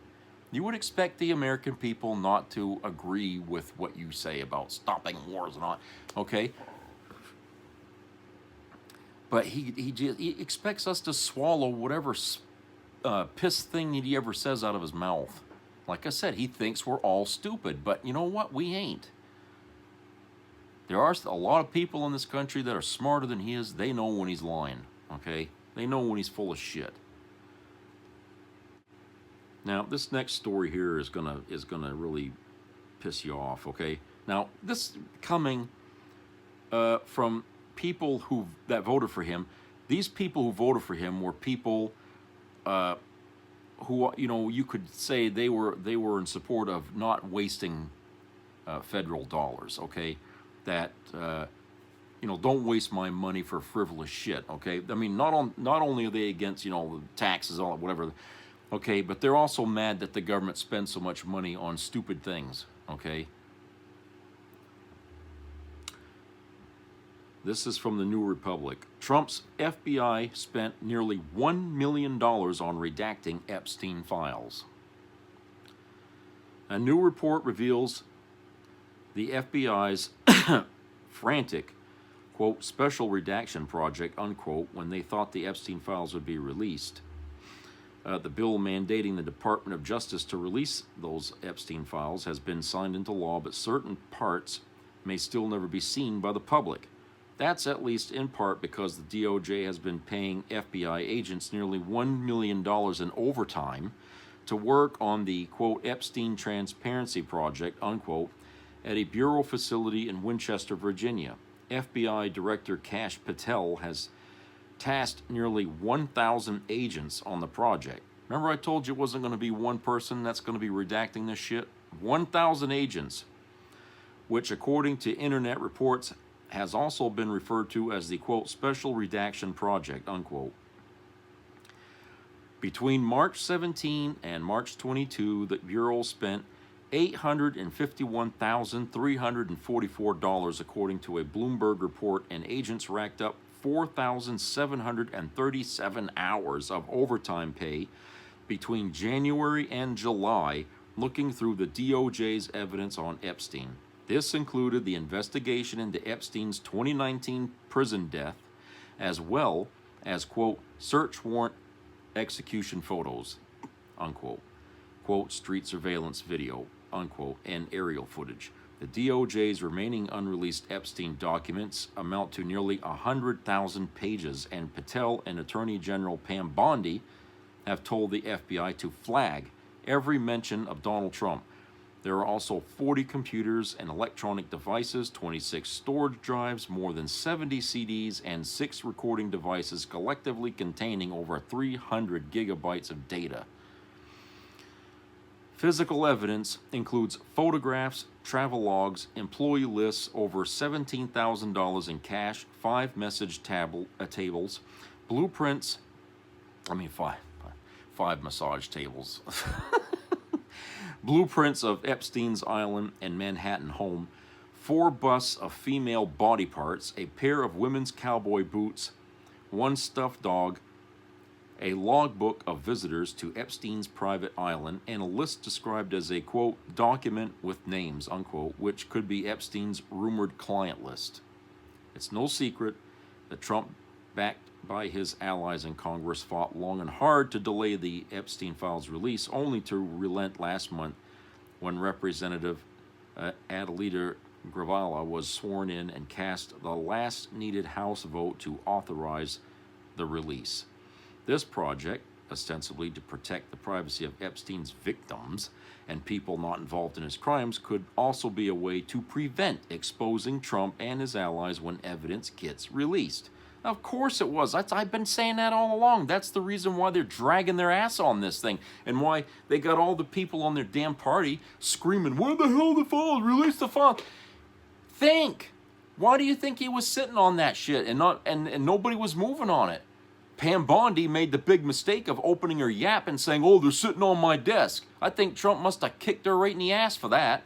You would expect the American people not to agree with what you say about stopping wars and all, okay? But he expects us to swallow whatever piss thing he ever says out of his mouth. Like I said, he thinks we're all stupid, but you know what? We ain't. There are a lot of people in this country that are smarter than he is. They know when he's lying, okay? They know when he's full of shit. Now, this next story here is gonna really piss you off, okay? Now, this coming from people that voted for him. These people who voted for him were people who, you know, you could say they were in support of not wasting federal dollars, okay? That you know, don't waste my money for frivolous shit, okay? I mean, not only are they against, you know, taxes, all whatever. Okay, but they're also mad that the government spends so much money on stupid things, okay? This is from the New Republic. Trump's FBI spent nearly $1 million on redacting Epstein files. A new report reveals the FBI's frantic, quote, special redaction project, unquote, when they thought the Epstein files would be released. The bill mandating the Department of Justice to release those Epstein files has been signed into law, but certain parts may still never be seen by the public. That's at least in part because the DOJ has been paying FBI agents nearly $1 million in overtime to work on the, quote, Epstein Transparency Project, unquote, at a bureau facility in Winchester, Virginia. FBI Director Kash Patel has tasked nearly 1,000 agents on the project. Remember I told you it wasn't going to be one person that's going to be redacting this shit? 1,000 agents, which according to internet reports has also been referred to as the, quote, Special Redaction Project, unquote. Between March 17 and March 22, the Bureau spent $851,344 according to a Bloomberg report, and agents racked up 4,737 hours of overtime pay between January and July looking through the DOJ's evidence on Epstein. This included the investigation into Epstein's 2019 prison death, as well as, quote, search warrant execution photos, unquote, quote, street surveillance video, unquote, and aerial footage. The DOJ's remaining unreleased Epstein documents amount to nearly 100,000 pages, and Patel and Attorney General Pam Bondi have told the FBI to flag every mention of Donald Trump. There are also 40 computers and electronic devices, 26 storage drives, more than 70 CDs, and 6 recording devices collectively containing over 300 gigabytes of data. Physical evidence includes photographs, travel logs, employee lists, over $17,000 in cash, 5 message tables, blueprints, five massage tables, blueprints of Epstein's Island and Manhattan home, 4 busts of female body parts, a pair of women's cowboy boots, 1 stuffed dog, a logbook of visitors to Epstein's private island, and a list described as a, quote, document with names, unquote, which could be Epstein's rumored client list. It's no secret that Trump, backed by his allies in Congress, fought long and hard to delay the Epstein files release, only to relent last month when Representative Adelita Gravala was sworn in and cast the last needed House vote to authorize the release. This project, ostensibly to protect the privacy of Epstein's victims and people not involved in his crimes, could also be a way to prevent exposing Trump and his allies when evidence gets released. Of course it was. I've been saying that all along. That's the reason why they're dragging their ass on this thing, and why they got all the people on their damn party screaming, "Where the hell are the files? Release the file." Think. Why do you think he was sitting on that shit and nobody was moving on it? Pam Bondi made the big mistake of opening her yap and saying, "Oh, they're sitting on my desk." I think Trump must have kicked her right in the ass for that.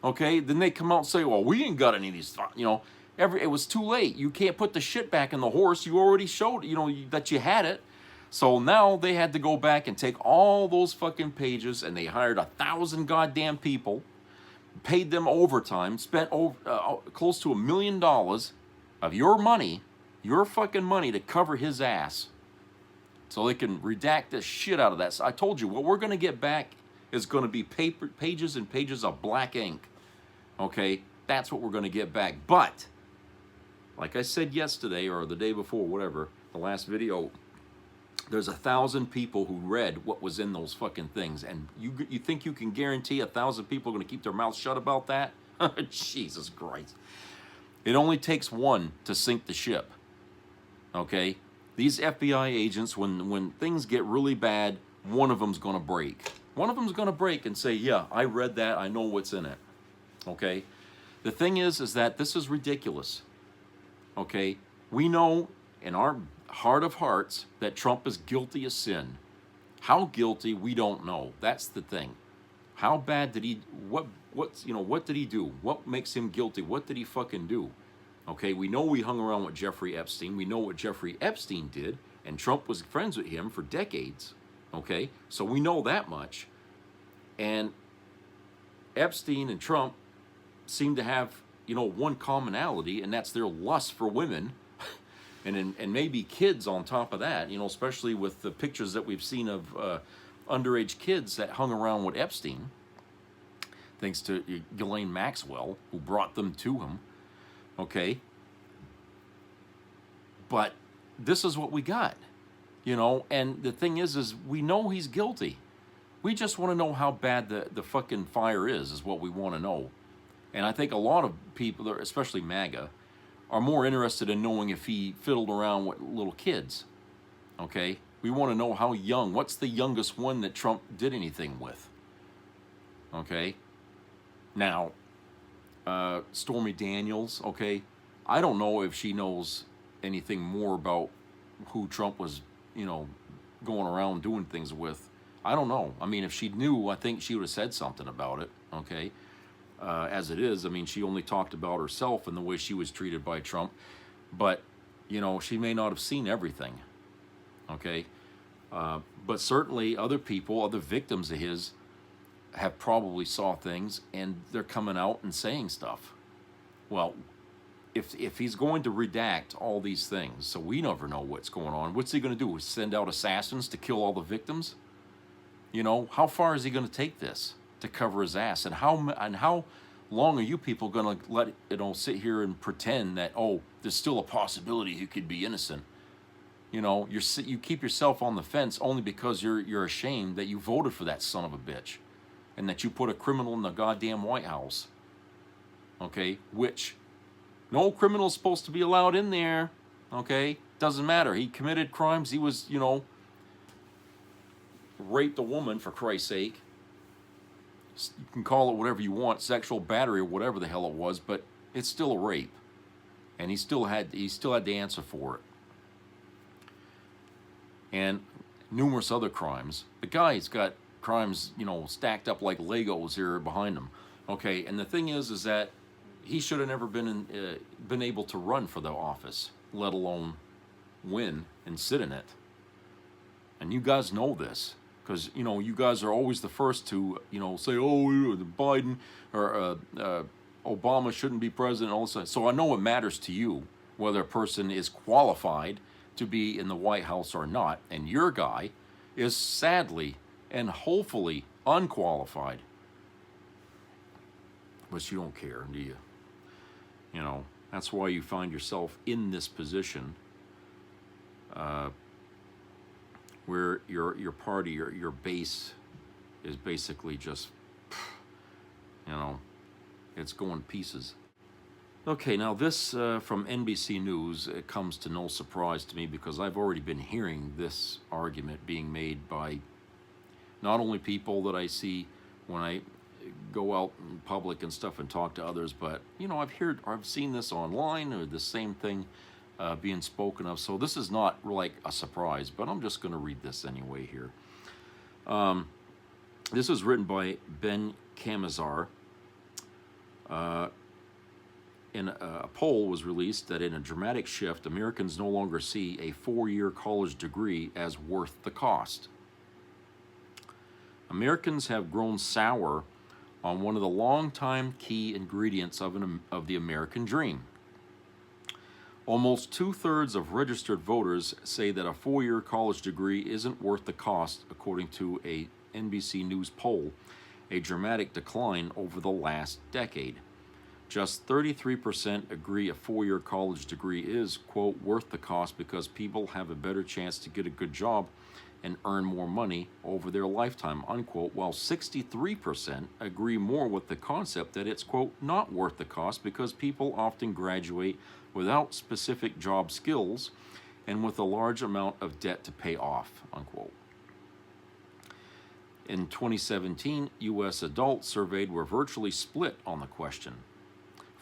Okay, then they come out and say, "Well, we ain't got any of these," you know. It was too late. You can't put the shit back in the horse. You already showed, that you had it. So now they had to go back and take all those fucking pages, and they hired 1,000 goddamn people, paid them overtime, spent close to $1 million of your money, your fucking money, to cover his ass, so they can redact the shit out of that. So I told you, what we're going to get back is going to be pages and pages of black ink. Okay, that's what we're going to get back. But like I said yesterday or the day before, whatever, the last video, there's 1,000 people who read what was in those fucking things, and you think you can guarantee 1,000 people are going to keep their mouths shut about that? Jesus Christ. It only takes one to sink the ship. Okay? These FBI agents, when things get really bad, one of them's going to break. One of them's going to break and say, "Yeah, I read that. I know what's in it." Okay? The thing is that this is ridiculous. Okay? We know in our heart of hearts that Trump is guilty of sin. How guilty, we don't know. That's the thing. How bad did he, what did he do? What makes him guilty? What did he fucking do? Okay, we know he hung around with Jeffrey Epstein. We know what Jeffrey Epstein did, and Trump was friends with him for decades. Okay, so we know that much. And Epstein and Trump seem to have, one commonality, and that's their lust for women, and maybe kids on top of that, especially with the pictures that we've seen of underage kids that hung around with Epstein, thanks to Ghislaine Maxwell, who brought them to him. Okay? But this is what we got, and the thing is we know he's guilty. We just want to know how bad the fucking fire is what we want to know. And I think a lot of people, especially MAGA, are more interested in knowing if he fiddled around with little kids. Okay? We want to know how young. What's the youngest one that Trump did anything with? Okay? Now, Stormy Daniels, okay? I don't know if she knows anything more about who Trump was, going around doing things with. I don't know. I mean, if she knew, I think she would have said something about it, okay? As it is, I mean, she only talked about herself and the way she was treated by Trump. But, you know, she may not have seen everything, okay? But certainly other people, other victims of his, have probably saw things, and they're coming out and saying stuff. Well, if he's going to redact all these things, so we never know what's going on, what's he going to do? Send out assassins to kill all the victims? You know, how far is he going to take this to cover his ass? And how long are you people going to let, you know, sit here and pretend that, oh, there's still a possibility he could be innocent? You know, you keep yourself on the fence only because you're ashamed that you voted for that son of a bitch, and that you put a criminal in the goddamn White House. Okay, which no criminal's supposed to be allowed in there. Okay, doesn't matter. He committed crimes. He was, you know, raped a woman, for Christ's sake. You can call it whatever you want, sexual battery or whatever the hell it was, but it's still a rape, and he still had to answer for it. And numerous other crimes. The guy's got crimes, you know, stacked up like Legos here behind him. Okay, and the thing is that he should have never been able to run for the office, let alone win and sit in it. And you guys know this, because, you know, you guys are always the first to, you know, say, oh, Biden or Obama shouldn't be president, all this. So I know it matters to you whether a person is qualified to be in the White House or not, and your guy is sadly and hopefully unqualified. But you don't care, do you? You know, that's why you find yourself in this position where your party, your base is basically just, you know, it's going to pieces. Okay, now this from NBC News, it comes to no surprise to me because I've already been hearing this argument being made by not only people that I see when I go out in public and stuff and talk to others, but, you know, I've seen this online, or the same thing being spoken of. So this is not like a surprise, but I'm just going to read this anyway here. This is written by Ben Camazar. In a poll was released that in a dramatic shift, Americans no longer see a 4-year college degree as worth the cost. Americans have grown sour on one of the long-time key ingredients of the American dream. Almost 2/3 of registered voters say that a 4-year college degree isn't worth the cost, according to a NBC News poll, a dramatic decline over the last decade. Just 33% agree a 4-year college degree is, quote, worth the cost because people have a better chance to get a good job and earn more money over their lifetime, unquote, while 63% agree more with the concept that it's, quote, not worth the cost because people often graduate without specific job skills and with a large amount of debt to pay off, unquote. In 2017, U.S. adults surveyed were virtually split on the question.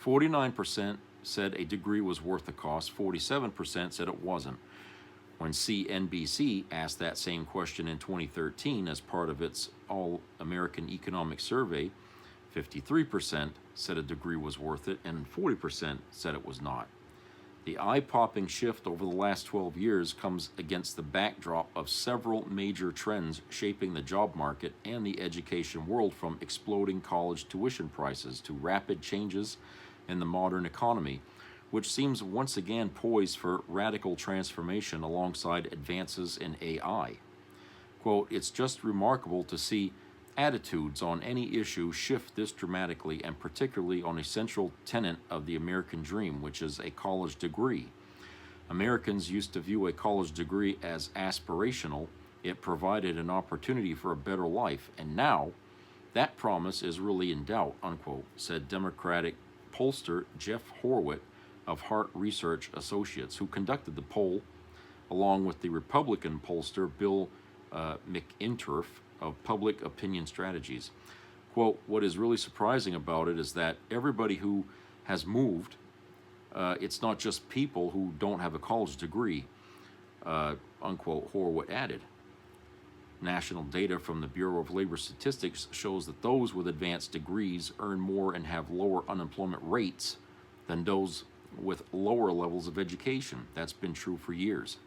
49% said a degree was worth the cost, 47% said it wasn't. When CNBC asked that same question in 2013 as part of its All-American Economic Survey, 53% said a degree was worth it and 40% said it was not. The eye-popping shift over the last 12 years comes against the backdrop of several major trends shaping the job market and the education world, from exploding college tuition prices to rapid changes in the modern economy, which seems once again poised for radical transformation alongside advances in AI. Quote, it's just remarkable to see attitudes on any issue shift this dramatically, and particularly on a central tenet of the American dream, which is a college degree. Americans used to view a college degree as aspirational. It provided an opportunity for a better life, and now that promise is really in doubt, unquote, said Democratic pollster Jeff Horowitz of Hart Research Associates, who conducted the poll, along with the Republican pollster Bill McInturf of Public Opinion Strategies. Quote, what is really surprising about it is that everybody who has moved, it's not just people who don't have a college degree, unquote, Horowitz added. National data from the Bureau of Labor Statistics shows that those with advanced degrees earn more and have lower unemployment rates than those with lower levels of education. That's been true for years.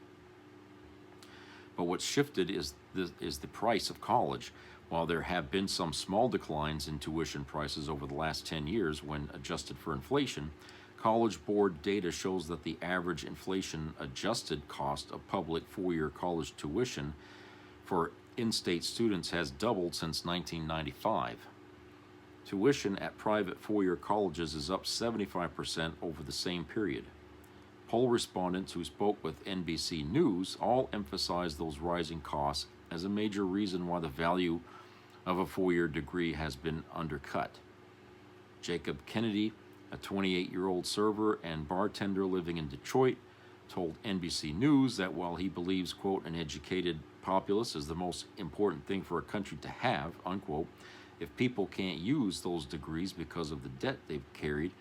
But what's shifted is the price of college. While there have been some small declines in tuition prices over the last 10 years when adjusted for inflation, College Board data shows that the average inflation-adjusted cost of public four-year college tuition for in-state students has doubled since 1995. Tuition at private four-year colleges is up 75% over the same period. Poll respondents who spoke with NBC News all emphasized those rising costs as a major reason why the value of a four-year degree has been undercut. Jacob Kennedy, a 28-year-old server and bartender living in Detroit, told NBC News that while he believes, quote, an educated populace is the most important thing for a country to have, unquote, if people can't use those degrees because of the debt they've carried,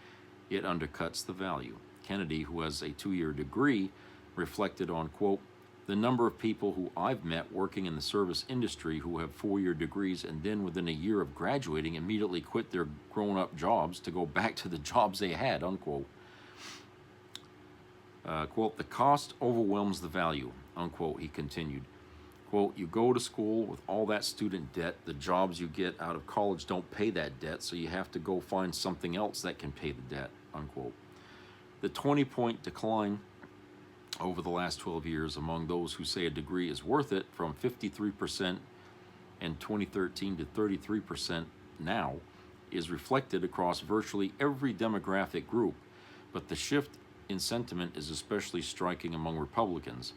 it undercuts the value. Kennedy, who has a two-year degree, reflected on, quote, the number of people who I've met working in the service industry who have four-year degrees and then within a year of graduating immediately quit their grown-up jobs to go back to the jobs they had, unquote. Quote, the cost overwhelms the value, unquote, he continued. Quote, you go to school with all that student debt, the jobs you get out of college don't pay that debt, so you have to go find something else that can pay the debt, unquote. The 20-point decline over the last 12 years among those who say a degree is worth it, from 53% in 2013 to 33% now, is reflected across virtually every demographic group, but the shift in sentiment is especially striking among Republicans.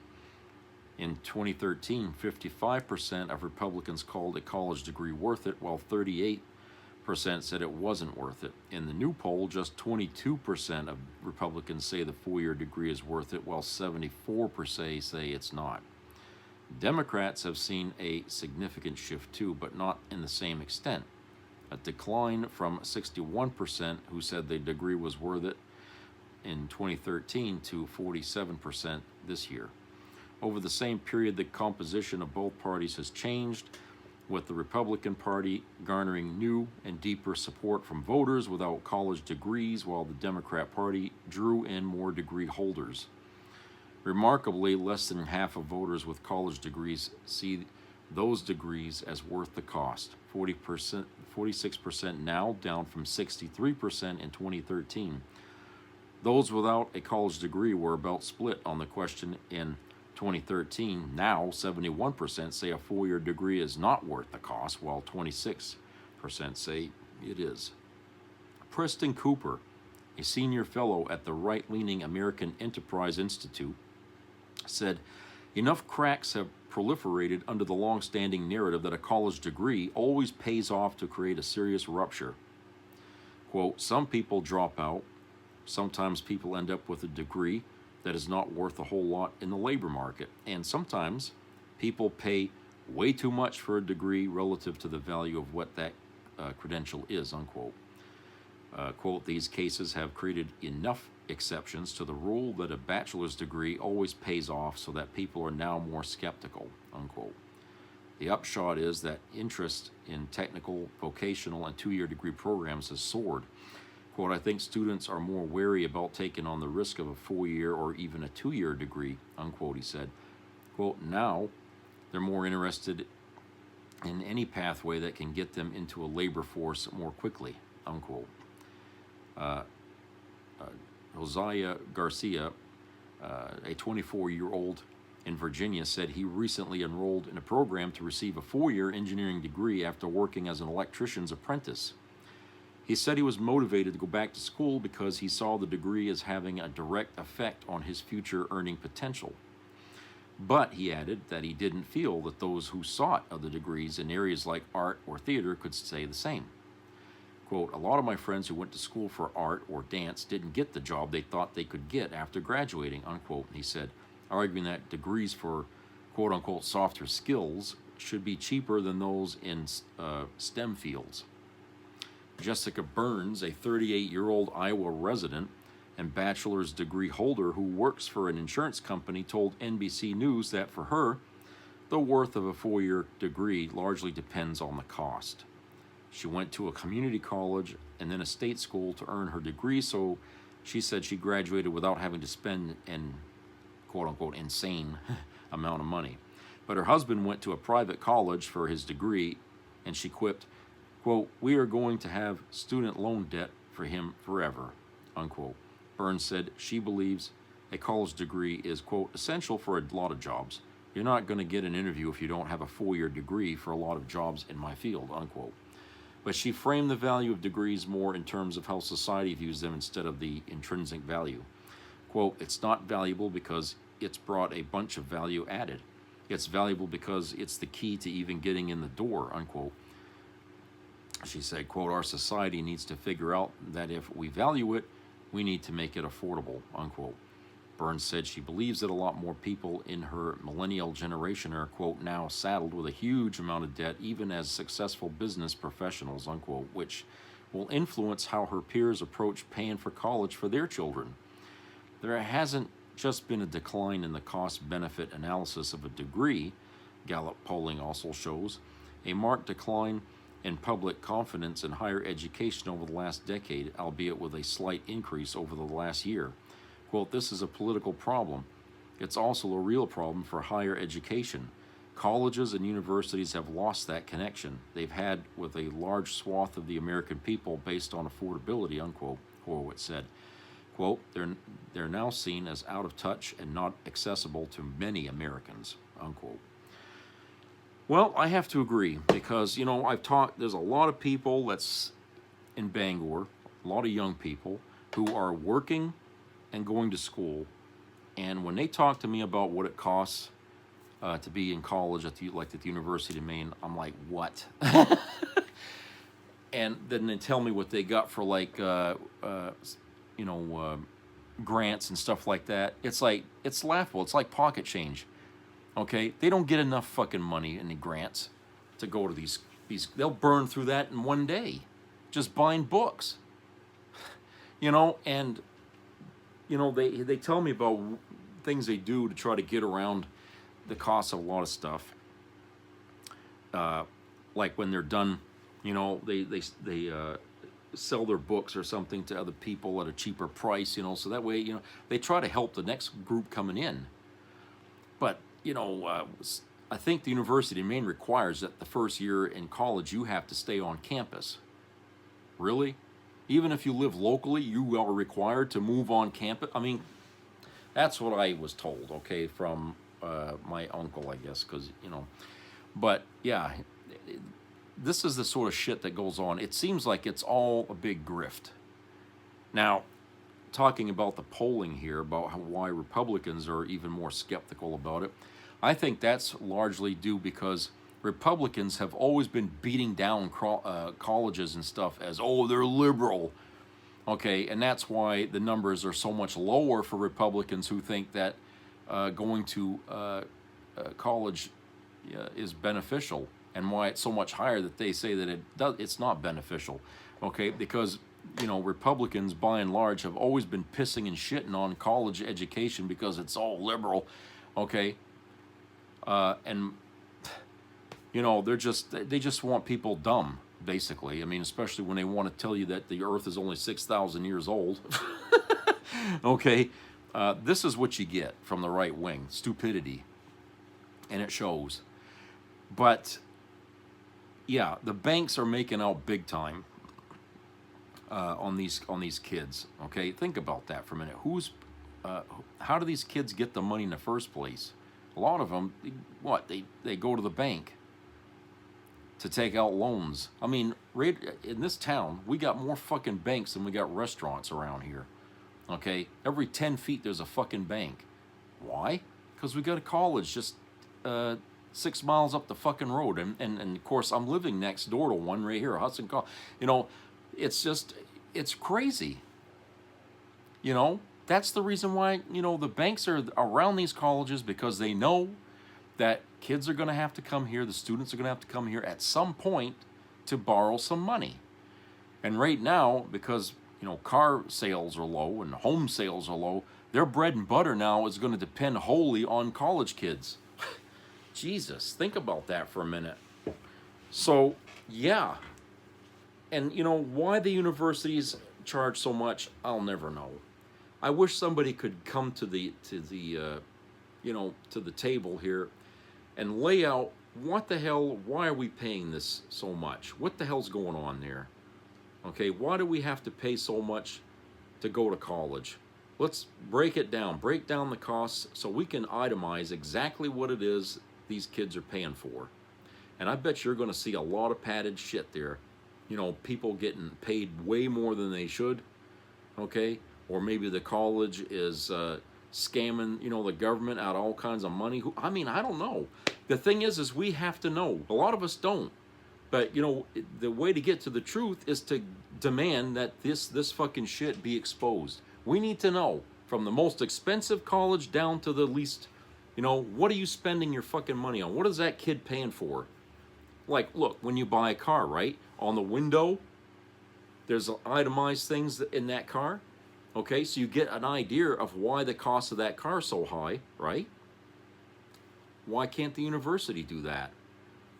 In 2013, 55% of Republicans called a college degree worth it, while 38% said it wasn't worth it. In the new poll, just 22% of Republicans say the four-year degree is worth it, while 74% say it's not. Democrats have seen a significant shift too, but not in the same extent. A decline from 61% who said the degree was worth it in 2013 to 47% this year. Over the same period, the composition of both parties has changed, with the Republican Party garnering new and deeper support from voters without college degrees, while the Democrat Party drew in more degree holders. Remarkably, less than half of voters with college degrees see those degrees as worth the cost. 46% now, down from 63% in 2013. Those without a college degree were about split on the question in 2013. Now, 71% say a four-year degree is not worth the cost, while 26% say it is. Preston Cooper, a senior fellow at the right-leaning American Enterprise Institute, said, enough cracks have proliferated under the long-standing narrative that a college degree always pays off to create a serious rupture. Quote, some people drop out. Sometimes people end up with a degree that is not worth a whole lot in the labor market. And sometimes people pay way too much for a degree relative to the value of what that credential is, unquote. Quote, these cases have created enough exceptions to the rule that a bachelor's degree always pays off so that people are now more skeptical, unquote. The upshot is that interest in technical, vocational, and two-year degree programs has soared. Quote, I think students are more wary about taking on the risk of a four-year or even a two-year degree, unquote, he said. Quote, now they're more interested in any pathway that can get them into a labor force more quickly, unquote. Josiah Garcia, a 24-year-old in Virginia, said he recently enrolled in a program to receive a four-year engineering degree after working as an electrician's apprentice. He said he was motivated to go back to school because he saw the degree as having a direct effect on his future earning potential. But he added that he didn't feel that those who sought other degrees in areas like art or theater could say the same. Quote, a lot of my friends who went to school for art or dance didn't get the job they thought they could get after graduating, unquote, he said, arguing that degrees for quote-unquote softer skills should be cheaper than those in STEM fields. Jessica Burns, a 38-year-old Iowa resident and bachelor's degree holder who works for an insurance company, told NBC News that for her, the worth of a 4-year degree largely depends on the cost. She went to a community college and then a state school to earn her degree, so she said she graduated without having to spend an quote-unquote insane amount of money. But her husband went to a private college for his degree, and she quipped, quote, "We are going to have student loan debt for him forever," unquote. Burns said she believes a college degree is, quote, essential for a lot of jobs. You're not going to get an interview if you don't have a 4-year degree for a lot of jobs in my field, unquote. But she framed the value of degrees more in terms of how society views them instead of the intrinsic value. Quote, "It's not valuable because it's brought a bunch of value added. It's valuable because it's the key to even getting in the door," unquote. She said, quote, "Our society needs to figure out that if we value it, we need to make it affordable," unquote. Burns said she believes that a lot more people in her millennial generation are, quote, "now saddled with a huge amount of debt, even as successful business professionals," unquote, which will influence how her peers approach paying for college for their children. There hasn't just been a decline in the cost-benefit analysis of a degree, Gallup polling also shows, a marked decline in public confidence in higher education over the last decade, albeit with a slight increase over the last year. Quote, "This is a political problem. It's also a real problem for higher education. Colleges and universities have lost that connection they've had with a large swath of the American people based on affordability," unquote, Horowitz said. Quote, they're now seen as out of touch and not accessible to many Americans," unquote. Well, I have to agree because, there's a lot of people that's in Bangor, a lot of young people who are working and going to school, and when they talk to me about what it costs to be in college at the University of Maine, I'm like, what? And then they tell me what they got for grants and stuff like that. It's laughable. It's like pocket change. Okay, they don't get enough fucking money in the grants to go to these. They'll burn through that in one day, just buying books. They tell me about things they do to try to get around the cost of a lot of stuff. Like when they're done, they sell their books or something to other people at a cheaper price, so that way, they try to help the next group coming in. But, I think the University of Maine requires that the first year in college, you have to stay on campus. Really? Even if you live locally, you are required to move on campus? I mean, that's what I was told, okay, from my uncle, I guess, because, But, yeah, this is the sort of shit that goes on. It seems like it's all a big grift. Now, talking about the polling here, about why Republicans are even more skeptical about it, I think that's largely due because Republicans have always been beating down colleges and stuff as, oh, they're liberal. Okay, and that's why the numbers are so much lower for Republicans who think that going to college is beneficial, and why it's so much higher that they say that it's not beneficial. Okay, because Republicans by and large have always been pissing and shitting on college education because it's all liberal. Okay, and they just want people dumb, basically. I mean, especially when they want to tell you that the Earth is only 6,000 years old. Okay, this is what you get from the right wing: stupidity, and it shows. But yeah, the banks are making out big time on these kids. Okay, think about that for a minute. How do these kids get the money in the first place? A lot of them, they go to the bank to take out loans. I mean, in this town, we got more fucking banks than we got restaurants around here. Okay, every 10 feet there's a fucking bank. Why? Because we got a college just 6 miles up the fucking road, and of course I'm living next door to one right here, Hudson College. It's crazy. That's the reason why the banks are around these colleges, because they know that kids are going to have to come here, the students are going to have to come here at some point to borrow some money. And right now, because car sales are low and home sales are low, their bread and butter now is going to depend wholly on college kids. Jesus, think about that for a minute. So, yeah. And, you know, why the universities charge so much, I'll never know. I wish somebody could come to the table here and lay out what the hell, why are we paying this so much? What the hell's going on there? Okay, why do we have to pay so much to go to college? Let's break it down, break down the costs so we can itemize exactly what it is these kids are paying for. And I bet you're going to see a lot of padded shit there. You know, people getting paid way more than they should, okay? Or maybe the college is scamming, you know, the government out all kinds of money. I mean, I don't know. The thing is we have to know. A lot of us don't. But, you know, the way to get to the truth is to demand that this fucking shit be exposed. We need to know, from the most expensive college down to the least, you know, what are you spending your fucking money on? What is that kid paying for? Like, look, when you buy a car, right? On the window, there's itemized things in that car. Okay, so you get an idea of why the cost of that car is so high, right? Why can't the university do that?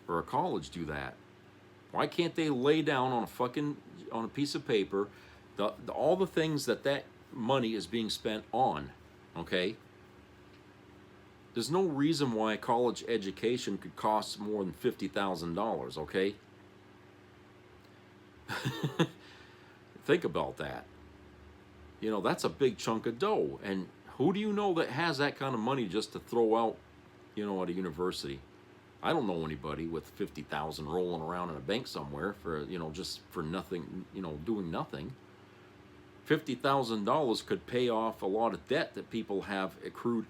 Or a college do that? Why can't they lay down on a piece of paper all the things that money is being spent on, okay? There's no reason why a college education could cost more than $50,000, okay? Think about that. You know, that's a big chunk of dough. And who do you know that has that kind of money just to throw out, you know, at a university? I don't know anybody with $50,000 rolling around in a bank somewhere for, you know, just for nothing, you know, doing nothing. $50,000 could pay off a lot of debt that people have accrued,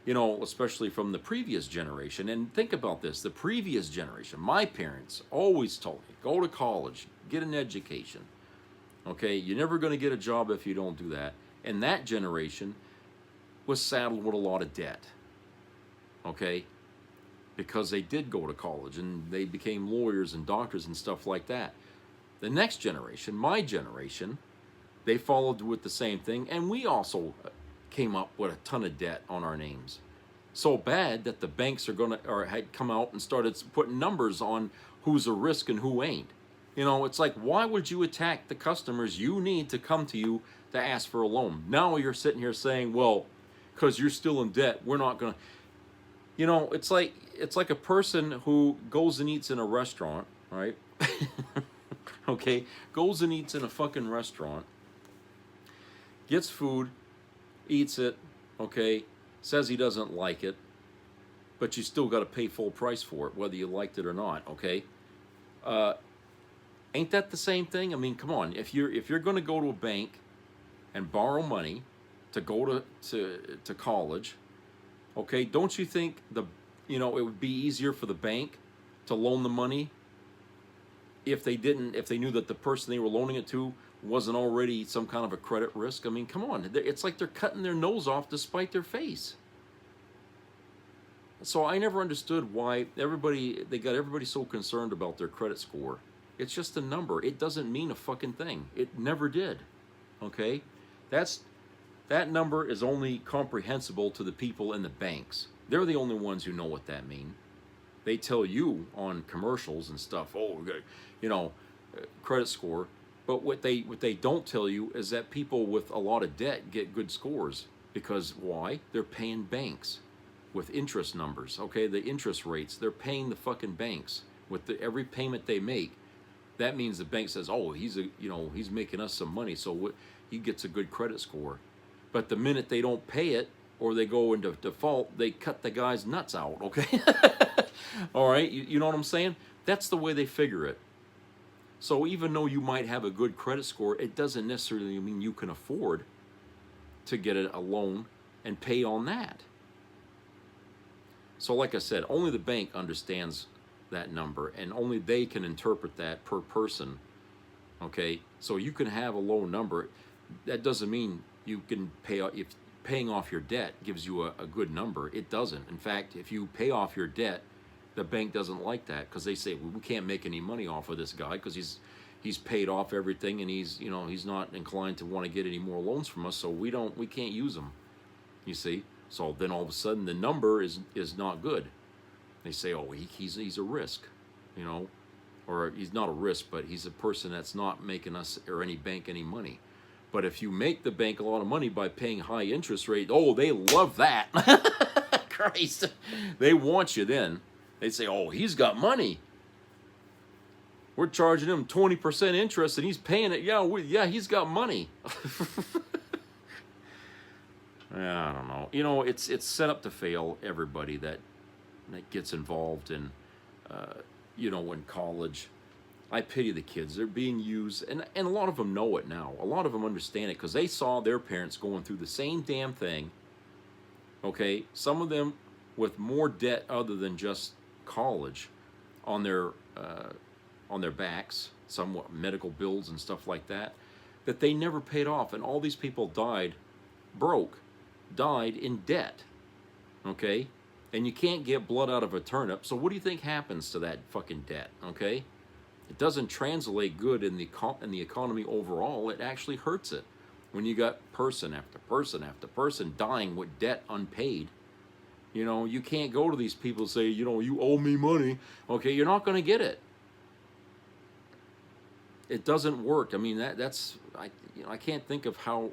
you know, especially from the previous generation. And think about this, the previous generation, my parents always told me, go to college, get an education. Okay, you're never going to get a job if you don't do that. And that generation was saddled with a lot of debt. Okay, because they did go to college and they became lawyers and doctors and stuff like that. The next generation, my generation, they followed with the same thing, and we also came up with a ton of debt on our names. So bad that the banks had come out and started putting numbers on who's a risk and who ain't. You know, it's like, why would you attack the customers you need to come to you to ask for a loan? Now you're sitting here saying, well, because you're still in debt, we're not going to. You know, it's like a person who goes and eats in a restaurant, right? Okay, goes and eats in a fucking restaurant, gets food, eats it, okay, says he doesn't like it, but you still got to pay full price for it, whether you liked it or not, okay? Ain't that the same thing? I mean, come on. If you're going to go to a bank and borrow money to go to college, okay, don't you think it would be easier for the bank to loan the money if they knew that the person they were loaning it to wasn't already some kind of a credit risk? I mean, come on. It's like they're cutting their nose off to spite their face. So I never understood why they got everybody so concerned about their credit score. It's just a number. It doesn't mean a fucking thing. It never did. Okay? That number is only comprehensible to the people in the banks. They're the only ones who know what that means. They tell you on commercials and stuff, oh, you know, credit score. But what they don't tell you is that people with a lot of debt get good scores. Because why? They're paying banks with interest numbers. Okay, the interest rates, they're paying the fucking banks with every payment they make. That means the bank says, oh, he's making us some money, so he gets a good credit score. But the minute they don't pay it or they go into default, they cut the guy's nuts out, okay? All right, you know what I'm saying? That's the way they figure it. So even though you might have a good credit score, it doesn't necessarily mean you can afford to get a loan and pay on that. So like I said, only the bank understands that number, and only they can interpret that per person. Okay, so you can have a low number. That doesn't mean you can pay. If paying off your debt gives you a good number, it doesn't. In fact, if you pay off your debt, the bank doesn't like that, because they say, well, we can't make any money off of this guy because he's paid off everything, and he's not inclined to want to get any more loans from us, so we can't use him. You see, so then all of a sudden the number is not good. They say, oh, he's a risk, you know, or he's not a risk, but he's a person that's not making us or any bank any money. But if you make the bank a lot of money by paying high interest rate, oh, they love that. Christ, they want you then. They say, oh, he's got money. We're charging him 20% interest and he's paying it. Yeah, he's got money. I don't know. You know, it's set up to fail everybody that gets involved in, you know, in college. I pity the kids. They're being used, and a lot of them know it now. A lot of them understand it because they saw their parents going through the same damn thing. Okay, some of them with more debt other than just college on their backs, somewhat medical bills and stuff like that, that they never paid off, and all these people died broke, died in debt. Okay, and you can't get blood out of a turnip. So what do you think happens to that fucking debt? Okay. It doesn't translate good in the economy overall. It actually hurts it when you got person after person after person dying with debt unpaid. You know, you can't go to these people and say, you know, you owe me money. Okay, you're not going to get it. It doesn't work. I mean, I can't think of how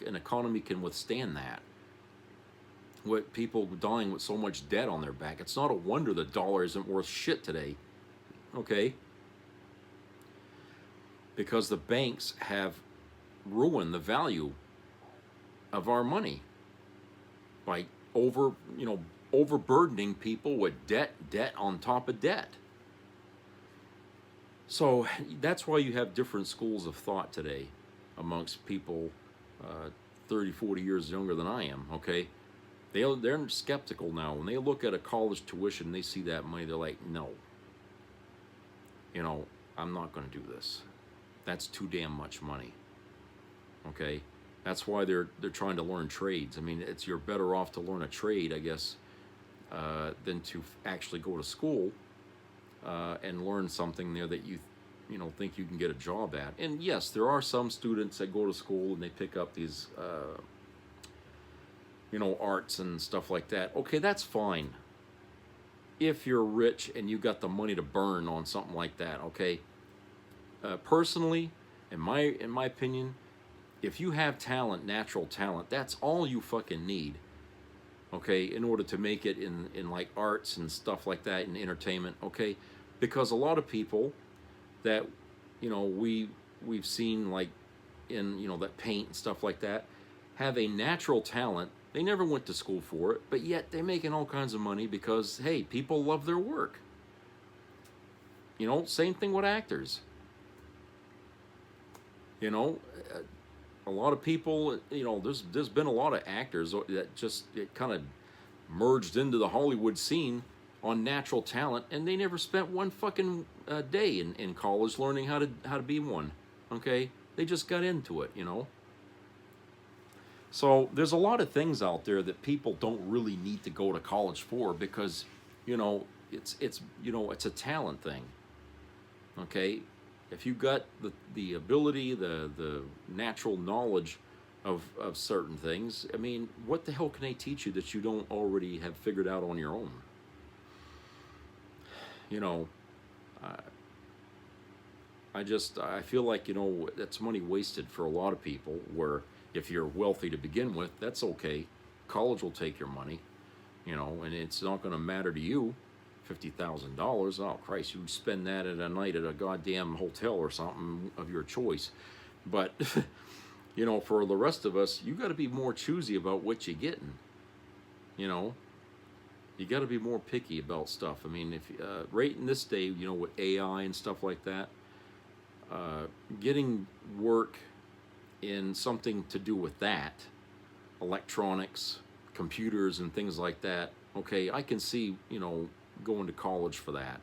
an economy can withstand that. With people dying with so much debt on their back, it's not a wonder the dollar isn't worth shit today. Okay. Because the banks have ruined the value of our money by overburdening people with debt on top of debt. So that's why you have different schools of thought today amongst people 30, 40 years younger than I am, okay? They're skeptical now. When they look at a college tuition and they see that money, they're like, no. You know, I'm not going to do this. That's too damn much money. Okay, that's why they're trying to learn trades. I mean, you're better off to learn a trade, I guess, than to actually go to school and learn something there that you think you can get a job at. And yes, there are some students that go to school and they pick up these arts and stuff like that. Okay, that's fine. If you're rich and you got the money to burn on something like that, okay. Personally, in my opinion, if you have talent, natural talent, that's all you fucking need. Okay, in order to make it in like arts and stuff like that, and entertainment. Okay, because a lot of people that we've seen like in that paint and stuff like that have a natural talent. They never went to school for it, but yet they're making all kinds of money because hey, people love their work. You know, same thing with actors. You know, a lot of people, there's been a lot of actors that just kind of merged into the Hollywood scene on natural talent, and they never spent one fucking day in college learning how to be one. Okay, they just got into it, So there's a lot of things out there that people don't really need to go to college for because, it's a talent thing. Okay. If you got the ability, the natural knowledge of certain things, I mean, what the hell can they teach you that you don't already have figured out on your own? I feel like, that's money wasted for a lot of people, where if you're wealthy to begin with, that's okay. College will take your money, and it's not going to matter to you. $50,000. Oh Christ, you spend that at a night at a goddamn hotel or something of your choice. But for the rest of us, you got to be more choosy about what you're getting. You got to be more picky about stuff. I mean, if right in this day, with AI and stuff like that, getting work in something to do with that, electronics, computers, and things like that. Okay, I can see going to college for that,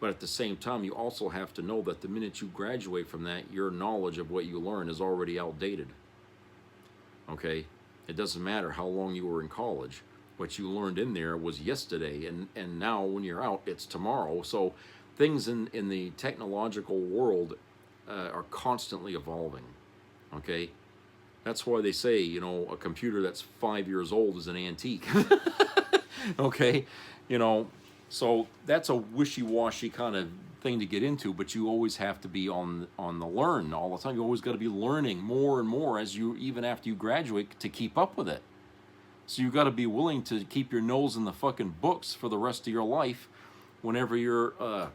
but at the same time, you also have to know that the minute you graduate from that, your knowledge of what you learn is already outdated. Okay, it doesn't matter how long you were in college. What you learned in there was yesterday, and now when you're out, it's tomorrow. So things in the technological world are constantly evolving. Okay, that's why they say a computer that's 5 years old is an antique. Okay, So that's a wishy-washy kind of thing to get into, but you always have to be on the learn all the time. You always got to be learning more and more as you, even after you graduate, to keep up with it. So you got to be willing to keep your nose in the fucking books for the rest of your life whenever you're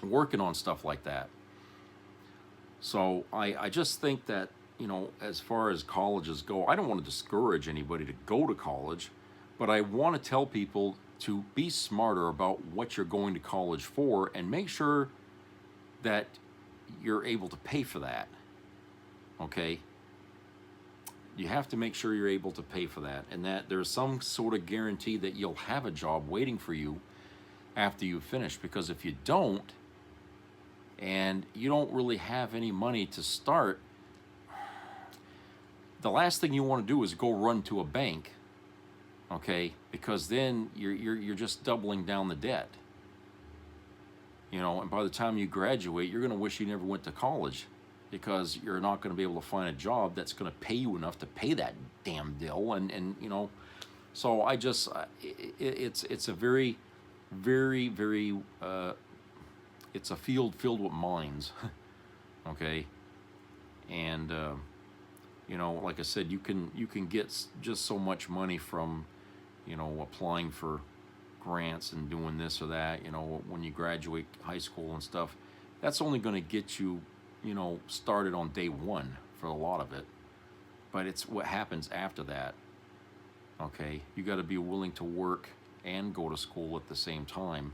working on stuff like that. So I just think that, you know, as far as colleges go, I don't want to discourage anybody to go to college, but I want to tell people to be smarter about what you're going to college for and make sure that you're able to pay for that. Okay? You have to make sure you're able to pay for that, and that there's some sort of guarantee that you'll have a job waiting for you after you finish, because if you don't, and you don't really have any money to start, the last thing you want to do is go run to a bank, okay? Because then you're just doubling down the debt. You know, and by the time you graduate, you're going to wish you never went to college, because you're not going to be able to find a job that's going to pay you enough to pay that damn bill. And you know, so I just, it's a very, very, very, it's a field filled with mines, okay? And, you know, like I said, you can get just so much money from, you know, applying for grants and doing this or that, you know, when you graduate high school and stuff. That's only going to get you, you know, started on day one for a lot of it. But it's what happens after that, okay? You got to be willing to work and go to school at the same time,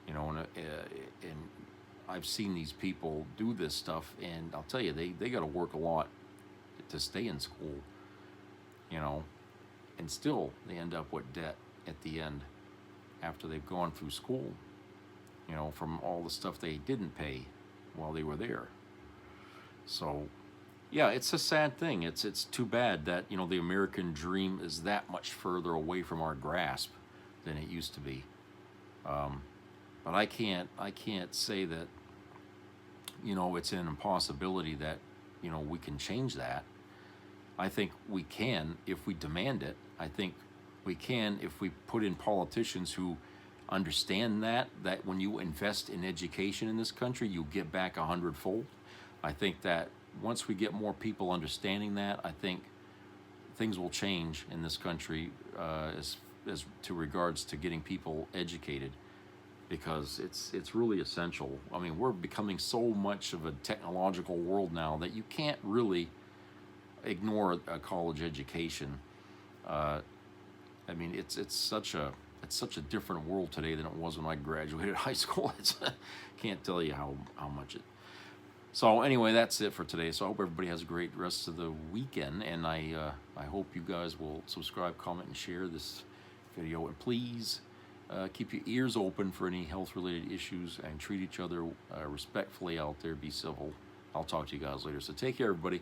you know, and I've seen these people do this stuff, and I'll tell you, they got to work a lot to stay in school, you know, and still they end up with debt at the end after they've gone through school, you know, from all the stuff they didn't pay while they were there. So yeah, it's a sad thing. It's too bad that, you know, the American dream is that much further away from our grasp than it used to be. But I can't say that, you know, it's an impossibility that, you know, we can change that. I think we can if we demand it. I think we can if we put in politicians who understand that when you invest in education in this country, you get back 100-fold. I think that once we get more people understanding that, I think things will change in this country as to regards to getting people educated, because it's really essential. I mean, we're becoming so much of a technological world now that you can't really ignore a college education. I mean, it's such a different world today than it was when I graduated high school. Can't tell you how much it. So anyway, that's it for today. So I hope everybody has a great rest of the weekend, and I hope you guys will subscribe, comment, and share this video, and please keep your ears open for any health-related issues, and treat each other respectfully out there. Be civil. I'll talk to you guys later. So take care, everybody.